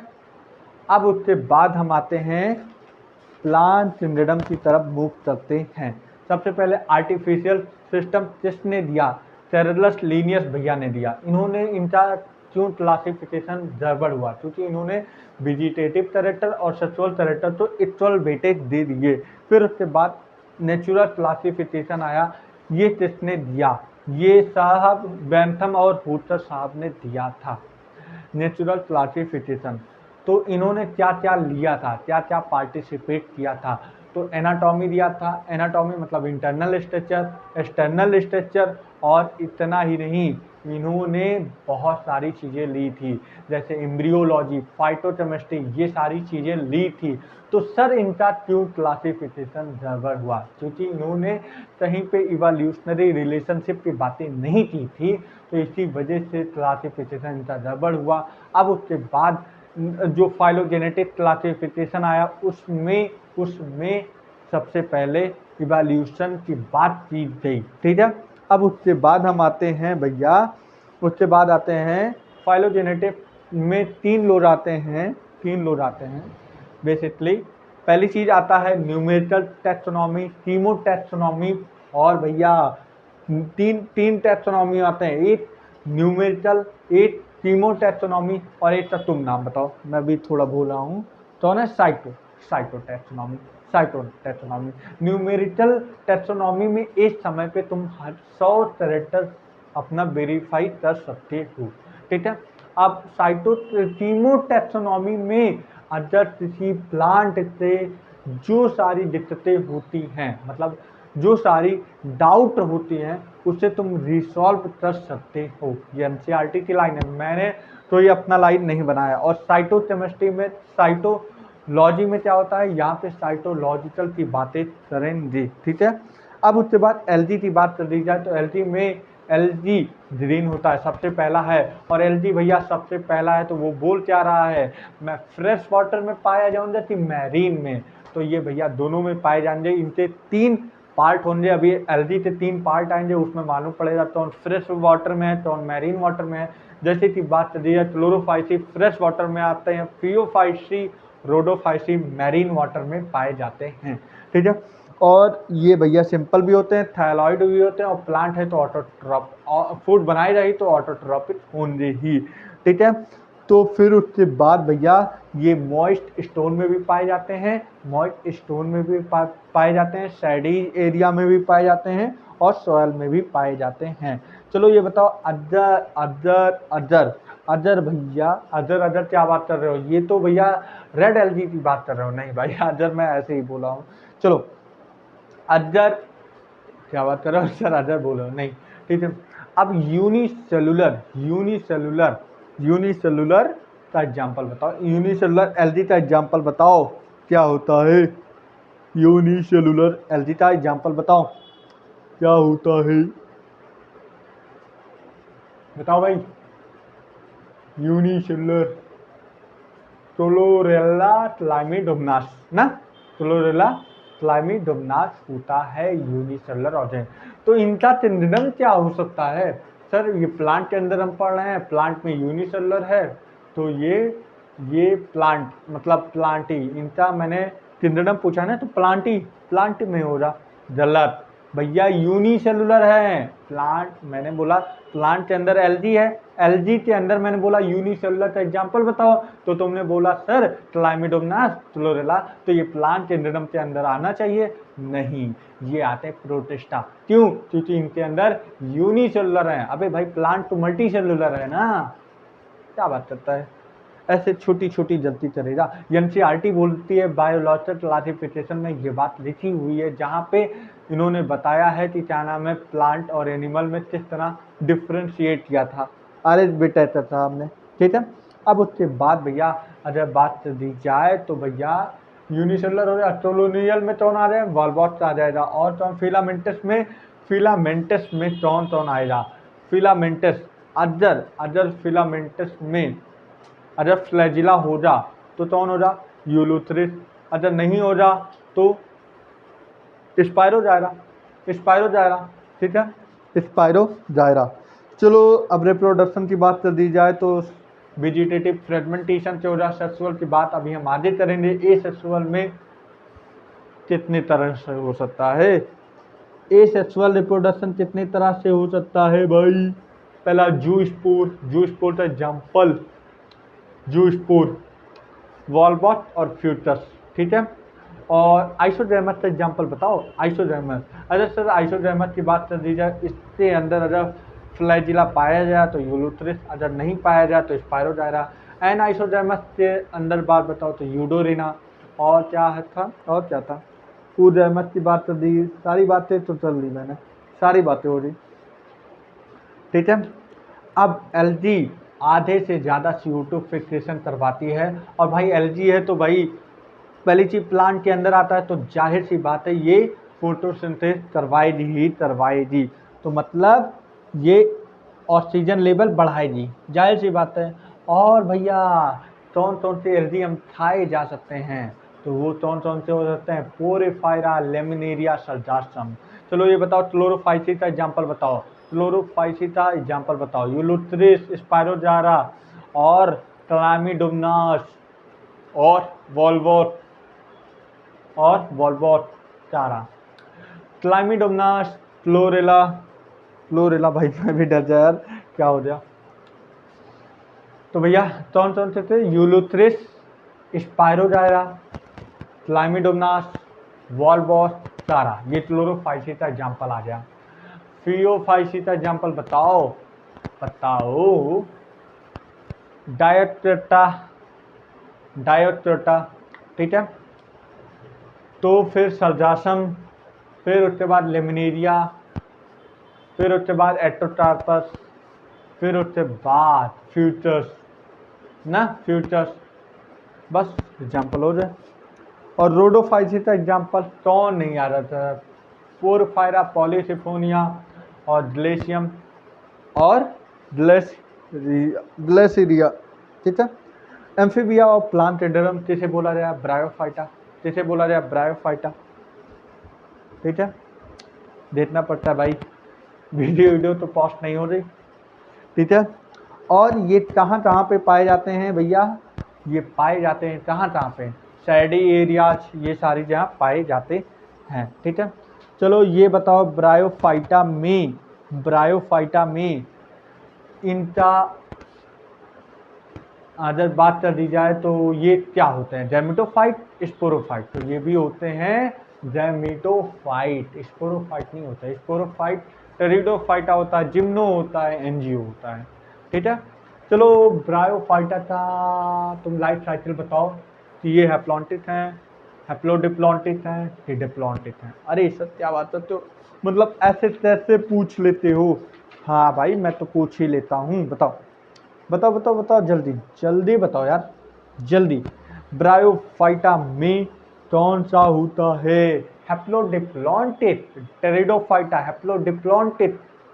अब उसके बाद हम आते हैं प्लांट किंगडम की तरफ मूव करते हैं। सबसे पहले आर्टिफिशियल सिस्टम किसने दिया? चार्ल्स लिनियस भैया ने दिया। इन्होंने इनका क्यों क्लासिफिकेशन गड़बड़ हुआ? क्योंकि इन्होंने वेजिटेटिव कैरेक्टर और सेक्सुअल कैरेक्टर तो इक्वल वेटेज दे दिए। फिर उसके बाद नेचुरल क्लासिफिकेशन आया, ये किसने दिया? ये साहब बैंथम और हूटर साहब ने दिया था नेचुरल क्लासिफिकेशन। तो इन्होंने क्या क्या लिया था, क्या क्या पार्टिसिपेट किया था? तो एनाटॉमी दिया था, एनाटॉमी मतलब इंटरनल स्ट्रक्चर, एक्सटर्नल स्ट्रक्चर, और इतना ही नहीं, इन्होंने बहुत सारी चीज़ें ली थी, जैसे एम्ब्रियोलॉजी, फाइटोकेमिस्ट्री, ये सारी चीज़ें ली थी। तो सर इनका क्यों क्लासिफिकेशन गड़बड़ हुआ? क्योंकि इन्होंने कहीं पे इवोल्यूशनरी रिलेशनशिप की बातें नहीं की थी, तो इसी वजह से क्लासिफिकेशन इनका गड़बड़ हुआ। अब उसके बाद जो फाइलोजेनेटिक क्लासिफिकेशन आया उसमें सबसे पहले इवोल्यूशन की बात की गई। ठीक है, अब उसके बाद हम आते हैं भैया, उसके बाद आते हैं फाइलोजेनेटिक में तीन लोग आते हैं, बेसिकली। पहली चीज आता है न्यूमेरिकल टैक्सोनॉमी, कीमो टैक्सोनॉमी, और भैया तीन तीन टैक्सोनॉमी आते हैं, एक न्यूमेरिकल, एक कीमो टैक्सोनॉमी, और एक का तुम नाम बताओ, मैं भी थोड़ा भूल रहा हूँ, तो ना साइटो टैक्सोनॉमी। न्यूमेरिकल टैक्सोनॉमी में एक समय पे तुम 100 कैरेक्टर अपना वेरीफाई कर सकते हो। ठीक है, अब कीमो टैक्सोनॉमी में अगर किसी प्लांट से जो सारी दिक्कतें होती हैं, मतलब जो सारी डाउट होती हैं, उसे तुम रिसॉल्व कर सकते हो। ये एनसीईआरटी की लाइन है, मैंने तो ये अपना लाइन नहीं बनाया। और साइटोकेमिस्ट्री में, साइटोलॉजी में क्या होता है, यहाँ पे साइटोलॉजिकल की बातें करेंगे। ठीक है, अब उसके बाद एलजी की बात कर दी जाए तो एलजी में एलजी ग्रीन होता है, सबसे पहला है। और एलजी भैया सबसे पहला है तो वो बोल क्या रहा है, मैं फ्रेश वाटर में पाया जाऊंगा कि मैरीन में? तो ये भैया दोनों में पाए जाएंगे। इनके तीन पार्ट होंगे, अभी एलजी के तीन पार्ट आएंगे, उसमें मालूम पड़ेगा कौन फ्रेश वाटर में है, कौन मैरीन वाटर में है। जैसे कि बात कर दी है, क्लोरोफाइसी फ्रेश वाटर में आते हैं, फियोफाइसी रोडोफाइसी मैरीन वाटर में पाए जाते हैं। ठीक है, और ये भैया सिंपल भी होते हैं, थायरॉइड भी होते हैं, और प्लांट है तो ऑटोट्रॉप, फूड बनाई रही तो ऑटोट्रॉपिक होंगे ही। ठीक है, तो फिर उसके बाद भैया ये मॉइस्ट स्टोन में भी पाए जाते हैं, मॉइस्ट स्टोन में भी पाए जाते हैं, सैडी एरिया में भी पाए जाते हैं, और सॉयल में भी पाए जाते हैं। चलो ये बताओ अदर अदर अदर अदर भैया, अदर क्या बात कर रहे हो? ये तो भैया रेड एलजी की बात कर रहे हो? नहीं भाई, अदर मैं ऐसे ही बोला हूँ। चलो अदर क्या बात कर रहे हो सर, अदर बोलो नहीं। ठीक है, अब यूनिसेलुलर का एग्जांपल बताओ, यूनिसेलुलर एलजी का एग्जांपल बताओ, क्या होता है? यूनिसेलुलर एलजी का एग्जांपल बताओ, क्या होता है? बताओ भाई। यूनिसेलुलर क्लोरेला क्लाइमिडोमनास ना, क्लोरेला क्लाइमिडोमनास होता है यूनिसेलुलर ऑर्गेनिज्म। तो इनका सिंड्रोम क्या हो सकता है? सर ये प्लांट के अंदर हम पढ़ रहे हैं, प्लांट में यूनिसेलुलर है, तो ये प्लांट मतलब प्लांटी, इनका मैंने किंगडम पूछा ना, तो प्लांट में हो रहा। गलत भैया, यूनिसेलुलर है प्लांट। मैंने बोला प्लांट के अंदर एलजी है, एलजी के अंदर मैंने बोला यूनिसेलुलर का एग्जांपल बताओ, तो तुमने बोला सर क्लाइमिडोमोनास फ्लोरेला, तो ये प्लांट किंगडम के अंदर आना चाहिए। नहीं, ये आते हैं प्रोटिस्टा। क्यों? क्योंकि इनके अंदर यूनिसेलुलर है। अबे भाई प्लांट तो मल्टी सेलुलर है ना, क्या बात करता है, ऐसे छोटी छोटी गलती करेगा। एनसीईआरटी बोलती है बायोलॉजिकल क्लासिफिकेशन में ये बात लिखी हुई है, जहाँ पे इन्होंने बताया है कि क्या नाम है, प्लांट और एनिमल में किस तरह डिफ्रेंशिएट किया था। अरे बेटा ऐसा था हमने, ठीक है। अब उसके बाद भैया अगर बात कर दी जाए तो भैया यूनिसेलुलर हो जाए, कॉलोनियल में कौन आ जाए, वॉल्वॉक्स आ जाएगा। और कौन फिलामेंटस में कौन कौन आएगा, फिलामेंटस अदर फिलामेंटस में अगर फ्लैजिला हो जा तो कौन हो जा, यूलुथ्रिस। अगर नहीं हो जा तो स्पायरो जायरा, ठीक है, स्पायरो जायरा। चलो अब रिप्रोडक्शन की बात कर दी जाए तो वेजिटेटिव फ्रेगमेंटेशन से हो रहा। सेक्सुअल की बात अभी हम आगे करेंगे। ए सेक्सुअल में कितने तरह से हो सकता है, ए सेक्सुअल रिप्रोडक्शन कितनी तरह से हो सकता है भाई। पहला जूस्पोर का एग्जाम्पल, जूस्पोर, वॉलबॉट और फ्यूटस, ठीक है। और आइसोडर्मस का एग्जाम्पल बताओ, आइसोडर्मस। अगर सर आइसोडर्मस की बात कर दी जाए, इसके अंदर अगर फ्लैजिला पाया जाए तो यूलुथ्रिस, अगर नहीं पाया जाए तो स्पायरोजायरा। एन आइसोडर्मस के अंदर बात बताओ तो यूडोरिना। और क्या है था, और क्या था, ऊडर्मस की बात कर दी। सारी बातें तो चल ली मैंने, सारी बातें हो रही, ठीक है। अब एलजी आधे से ज़्यादा CO2 फिक्सेशन करवाती है। और भाई एलजी है तो भाई पहली चीज प्लांट के अंदर आता है, तो जाहिर सी बात है ये फोटोसिंथेसिस करवाएगी, तो मतलब ये ऑक्सीजन लेवल बढ़ाएगी, जाहिर सी बात है। और भैया कौन कौन से एलजी हम खाए जा सकते हैं, तो वो कौन कौन से हो सकते हैं, पोरेफायरा, लेमिनेरिया, सर्जासम। चलो ये बताओ, क्लोरोफाइसी का एग्जाम्पल बताओ, क्लोरोफाइसी का एग्जाम्पल बताओ, यूलुथ्रिस, स्पायरोजारा और क्लामिडोमोनास और वॉल्वॉट चारा। क्लाइमिडोमोनास, फ्लोरेला भाई मैं भी डर जाया यार, क्या हो गया। तो भैया कौन कौन से थे, यूलुथ्रिस, स्पायरोजायरा, क्लाइमिडोमोनास, वॉल्वॉट चारा, ये क्लोरोफाइसी का एग्जाम्पल आ गया। फियोफाइसी का एग्जाम्पल बताओ, डायोट्रोटा, ठीक है। तो फिर सर्जासम, फिर उसके बाद लेमिनेरिया, फिर उसके बाद एटोटार्पस, फिर उसके बाद फ्यूचर्स, बस एग्जाम्पल हो जाए। और रोडोफाइसी का एग्जाम्पल कौन नहीं आ रहा था, पोरफायरा, पॉलीसिफोनिया और ग्लेशियम और ग्लेसिरिया, ठीक है। एम्फीबिया और प्लांटेडरम किसे बोला जाए, ब्रायोफाइटा, ठीक है। देखना पड़ता है भाई, वीडियो तो पोस्ट नहीं हो रही, ठीक है। और ये कहाँ कहाँ पे पाए जाते हैं भैया, ये पाए जाते हैं कहाँ पे, सैडी एरियाज, ये सारी जगह पाए जाते हैं, ठीक है। चलो ये बताओ, ब्रायोफाइटा में इनका अगर बात कर दी जाए तो ये क्या होते हैं, जैमेटोफाइट, स्पोरोफाइट, तो ये भी होते हैं जैमेटोफाइट, स्पोरोफाइट नहीं होता है। स्पोरोफाइट टेरिडोफाइटा होता है, जिम्नो होता है, एनजीओ होता है, ठीक है। चलो ब्रायोफाइटा का तुम लाइफ साइकिल बताओ कि ये हैप्लॉन्टिक हैं, हैप्लोडिप्लॉन्टिक हैं कि डिप्लॉन्टिक हैं। अरे सर क्या बात है, तो मतलब ऐसे कैसे पूछ लेते हो। हाँ भाई मैं तो पूछ ही लेता हूँ, बताओ जल्दी बताओ यार, जल्दी। ब्रायोफाइटा में कौन सा होता है, हैप्लोडिप्लॉन्टिक, टेरिडोफाइटा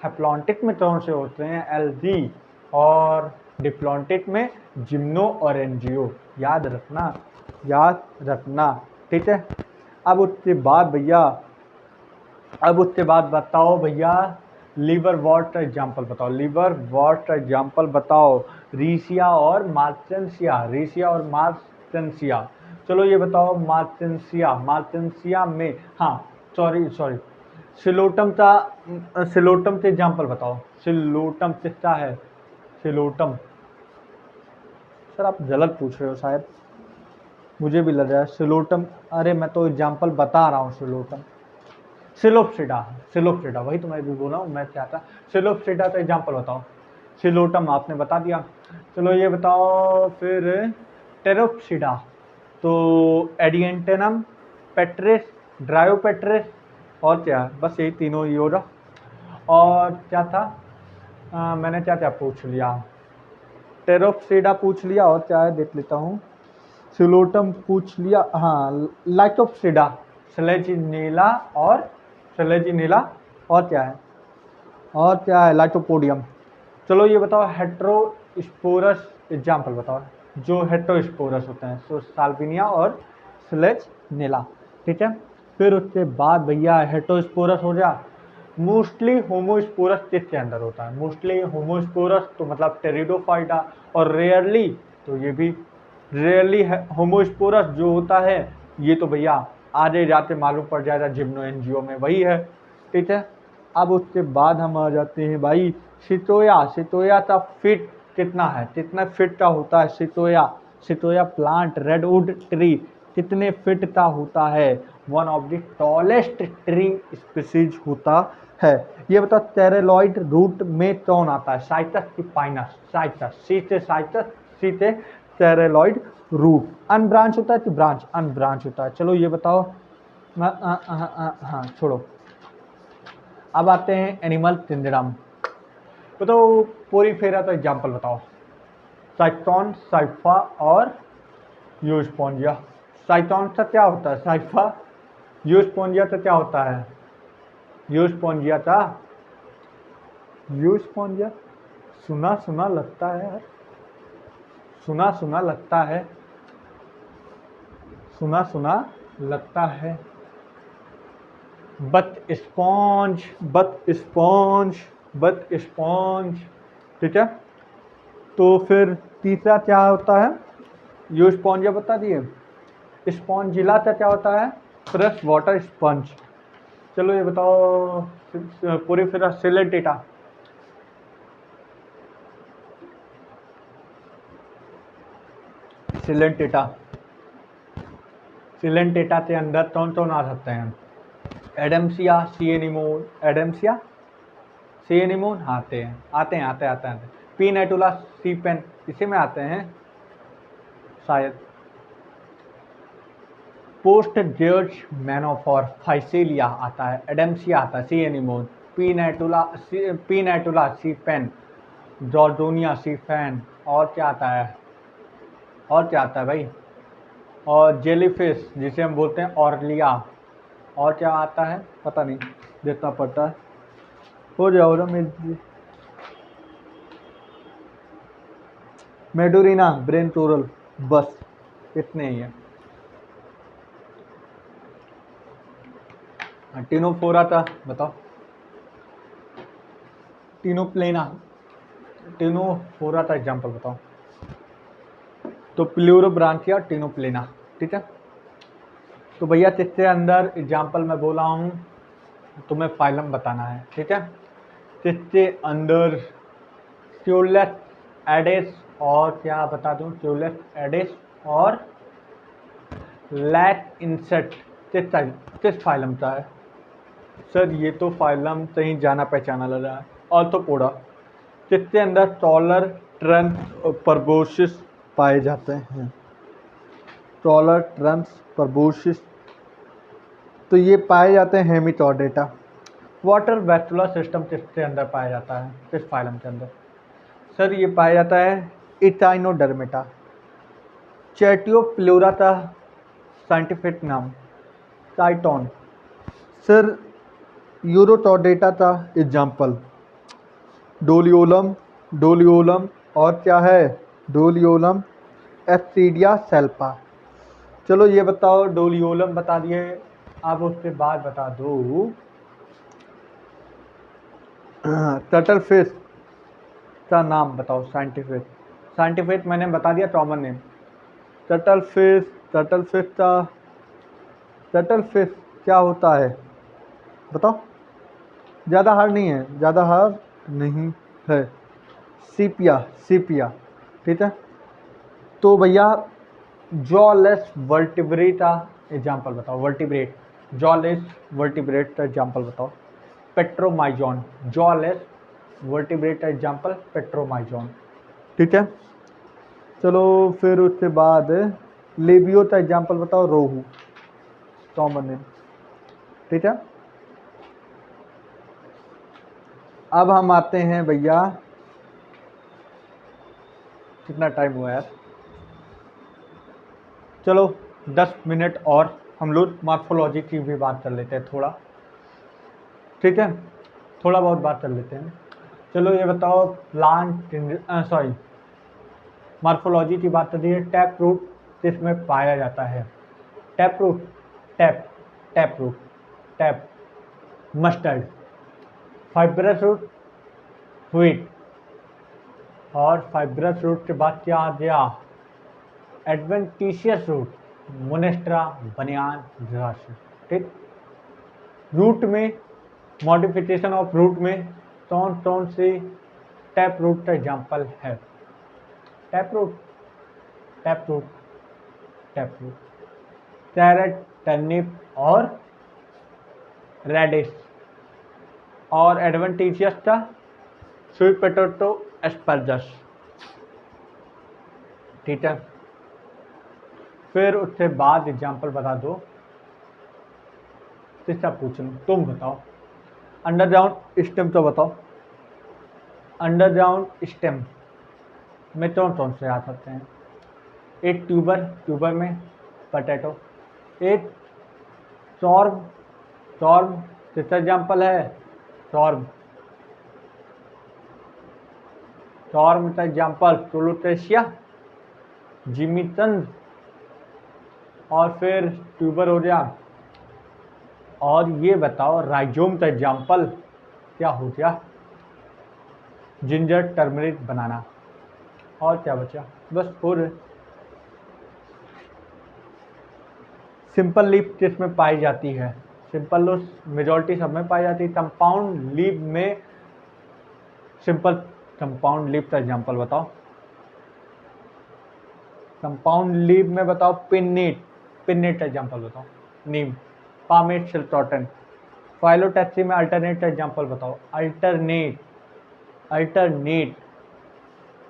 हैप्लॉन्टिक में कौन से होते हैं, एलजी, और डिप्लॉन्टिक में जिम्नो और एनजीओ, याद रखना, ठीक है। अब उसके बाद बताओ भैया लीवर वॉट एग्जाम्पल बताओ, लीवर वॉट एग्जाम्पल बताओ। रीसिया और मार्टेंसिया, रीसिया और मार्टेंसिया। चलो ये बताओ मार्टेंसिया, मार्टेंसिया में, हाँ सॉरी सॉरी, सिलोटम का, सिलोटम से एग्जाम्पल बताओ। सिलोटम किसका है? सिलोटम, सर आप गलत पूछ रहे हो शायद, मुझे भी लग रहा है सिलोटम। अरे मैं तो एग्जाम्पल बता रहा हूँ सिलोटम, सिलोप्सिडा, सिलोप्सिडा वही तो मैं भी बोला हूँ, मैं क्या था सिलोप्सिडा, तो एग्जाम्पल बताओ। सिलोटम आपने बता दिया। चलो ये बताओ फिर टेरोप्सिडा, तो एडिएंटेनम, पेट्रिस, ड्रायोपेट्रिस, और क्या है? बस यही तीनों ही होगा। और क्या था, मैंने क्या क्या पूछ लिया, टेरोप्सिडा पूछ लिया, और क्या है देख लेता हूँ। सिलोटम पूछ लिया, हाँ लाइटोप्सिडा, स्लेजिनेला और स्लेजिनेला, और क्या है, और क्या है, लाइटोपोडियम। चलो ये बताओ हेट्रोस्पोरस एग्जाम्पल बताओ, जो हेट्रोस्पोरस होते हैं, तो साल्विनिया और स्लेजिनेला, ठीक है। फिर उसके बाद भैया हेट्रोस्पोरस हो गया। मोस्टली होमोस्पोरस किसके अंदर होता है? मोस्टली होमोस्पोरस तो मतलब टेरिडोफाइटा, और रेयरली, तो ये भी रेयरली होमोस्पोरस जो होता है, ये तो भैया आगे जाते मालूम पड़ जाएगा जिम्नो एनजीओ में वही है, ठीक है। अब उसके बाद हम आ जाते हैं भाई सिटोया, सिटोया का फिट कितना है, कितना फिट का होता है सिटोया, सिटोया प्लांट रेडवुड ट्री कितने फिट का होता है? One of the tallest tree species होता है। ये बताओ टेरेलॉइड रूट में कौन आता है? साइटस की पाइनस, साइटस, सी से साइटस, सी से टेरेलॉइड रूट। अनब्रांच होता है कि ब्रांच? अनब्रांच होता है। चलो ये बताओ, हाँ छोड़ो, अब आते हैं एनिमल किंगडम। बताओ पोरीफेरा का एग्जाम्पल बताओ। साइटोन, साइफा और यूस्पोंजिया। साइटोन का क्या होता है? साइफा। यूस्पोंजिया का क्या होता है? यूस्पोंजिया का, यूस्पोंजिया सुना सुना लगता है यार, सुना सुना लगता है, सुना सुना लगता है। But sponge, but sponge, but sponge, ठीक है। तो फिर तीसरा क्या होता है? यूस्पोंजिया बता दिए। स्पॉन्जिला का क्या होता है? Fresh water sponge. चलो ये बताओ पूरी फिर सिलेंटेटा, सिलेंटेटा, सिलेंटेटा के अंदर कौन कौन आ सकते हैं? एडम्सिया, सीएनिमोन, एडम्सिया, सीएनिमोन आते हैं, आते हैं, आते आते हैं। पी नेटुला, सी पेन, इसी में आते हैं शायद। पोस्ट जॉर्ज मैनोफॉर फाइसेलिया आता है, एडम्सिया आता है, सी एनिमोन, पी नेटुला सी पेन, जॉर्डोनिया सी फैन, और क्या आता है, और क्या आता है भाई, और जेलीफिश जिसे हम बोलते हैं ऑर्लिया, और क्या आता है पता नहीं, देखना पड़ता है। हो जाओ ना मेडोरिना, ब्रेन टोरल, बस इतने ही है। टिनोफोरा था बताओ, टिनोप्लेना, टिनोफोरा का एग्जाम्पल बताओ। तो प्लूरोब्रांचिया, टिनोप्लेना, ठीक है। तो भैया किसके अंदर एग्जाम्पल मैं बोला हूँ, तुम्हें फाइलम बताना है, ठीक है। किसके अंदर? ट्यूलेस एडेस, और क्या बता दूँ, ट्यूलेस एडेस और लैक इंसेक्ट, किस फाइलम का है? सर ये तो फाइलम कहीं जाना पहचाना लग रहा है। ऑर्थोपोडा, किसके अंदर टॉलर ट्रंस परबोसिस पाए जाते हैं? टॉलर ट्रंस परबोसिस, तो ये पाए जाते हैं हेमिटोडेटा। वाटर वेस्कुलर सिस्टम किसके अंदर पाया जाता है, किस फाइलम के अंदर? सर ये पाया जाता है इटाइनोडर्मेटा। चैटियोप्लूरा का साइंटिफिक नाम टाइटॉन। सर यूरोटोडेटा का एग्जाम्पल डोलियोलम, डोलियोलम, और क्या है, डोलियोलम, एप्सीडिया सेल्पा। चलो ये बताओ डोलियोलम बता दिए, अब उसके बाद बता दो टर्टल फिश का नाम बताओ साइंटिफिक। साइंटिफिक मैंने बता दिया, common name. Turtle fish, turtle fish का, टर्टल फिश क्या होता है बताओ। ज़्यादा हार्ड नहीं है, ज़्यादा हार्ड नहीं है। सीपिया, सीपिया, ठीक है। तो भैया जॉलेस वर्टिब्रेट का एग्जाम्पल बताओ। वर्टिब्रेट, जॉलेस वर्टिब्रेट का एग्जाम्पल बताओ। पेट्रोमाइजॉन, जॉलेस वर्टिब्रेट का एग्जाम्पल पेट्रोमाइजॉन, ठीक है। चलो फिर उसके बाद लेबियो का एग्जाम्पल बताओ। रोहू, कॉमन नेम, ठीक है। अब हम आते हैं भैया, कितना टाइम हुआ यार, चलो 10 मिनट और हम लोग मॉर्फोलॉजी की भी बात कर लेते हैं थोड़ा, ठीक है। थोड़ा बहुत बात कर लेते हैं। चलो ये बताओ, प्लांट सॉरी मॉर्फोलॉजी की बात करती है। टैप रूट किसमें पाया जाता है? Tap root, tap, tap root, tap, mustard, fibrous root, wheat, और फाइब्रस रूट के बाद क्या आ गया? एडवेंटिशियस रूट, मोनेस्ट्रा, बनियान, ग्रास, ठीक। रूट में मॉडिफिकेशन ऑफ रूट में कौन कौन से टैप रूट का एग्जाम्पल है? Tap root, tap root, tap root, carrot, turnip और रेडिश। और एडवेंटिशियस का स्वीट पोटैटो, एस्परजस, ठीक है। फिर उसके बाद एग्जाम्पल बता दो, किसका पूछ लूँ, तुम बताओ। अंडरग्राउंड स्टेम तो बताओ। अंडरग्राउंड स्टेम में कौन से आ सकते हैं? एक ट्यूबर, ट्यूबर में पोटैटो। एक सॉर्म, सॉर्म किसका एग्जाम्पल है? सॉर्म, सॉर्म का एग्जाम्पल कोलोकेशिया, जिमीचंद, और फिर ट्यूबर हो गया। और ये बताओ राइजोम का एग्जाम्पल क्या हो गया? जिंजर, टर्मरिक, बनाना। और क्या बचा? बस हो रहे। सिंपल लीफ किस में पाई जाती है? सिंपल मेजॉरिटी सब में पाई जाती है। कंपाउंड लीफ में सिंपल कंपाउंड लीफ का एग्जाम्पल बताओ। कंपाउंड लीफ में बताओ पिन्नीट, पिन्नीट का एग्जाम्पल बताओ। नीम, पामेट, सिल्टॉटन। फाइलोटैक्सी में अल्टरनेट का एग्जाम्पल बताओ। अल्टरनेट, अल्टरनेट,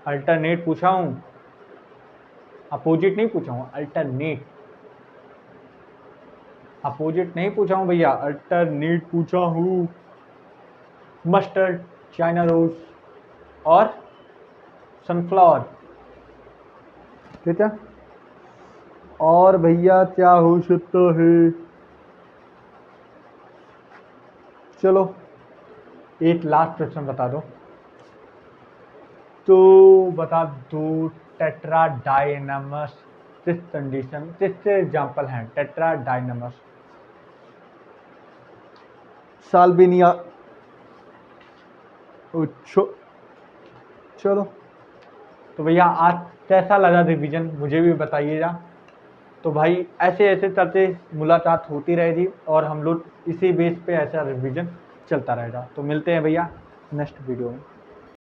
अल्टरनेट पूछा हूँ, अपोजिट नहीं पूछा हूँ। अल्टरनेट, अपोजिट नहीं पूछा हूँ भैया, अल्टरनेट पूछा हूँ। मस्टर्ड, चाइना रोज और सनफ्लावर, ठीक है। और भैया क्या हो सकता है? चलो एक लास्ट क्वेश्चन बता दो, तो बता दो टेट्राडाइनमस किस कंडीशन, किससे एग्जाम्पल हैं टेट्राडाइनमस? साल्विनिया। चलो तो भैया आज कैसा लगा रिवीजन मुझे भी बताइएगा। तो भाई ऐसे ऐसे चलते मुलाकात होती रहेगी और हम लोग इसी बेस पे ऐसा रिवीजन चलता रहेगा। तो मिलते हैं भैया नेक्स्ट वीडियो में।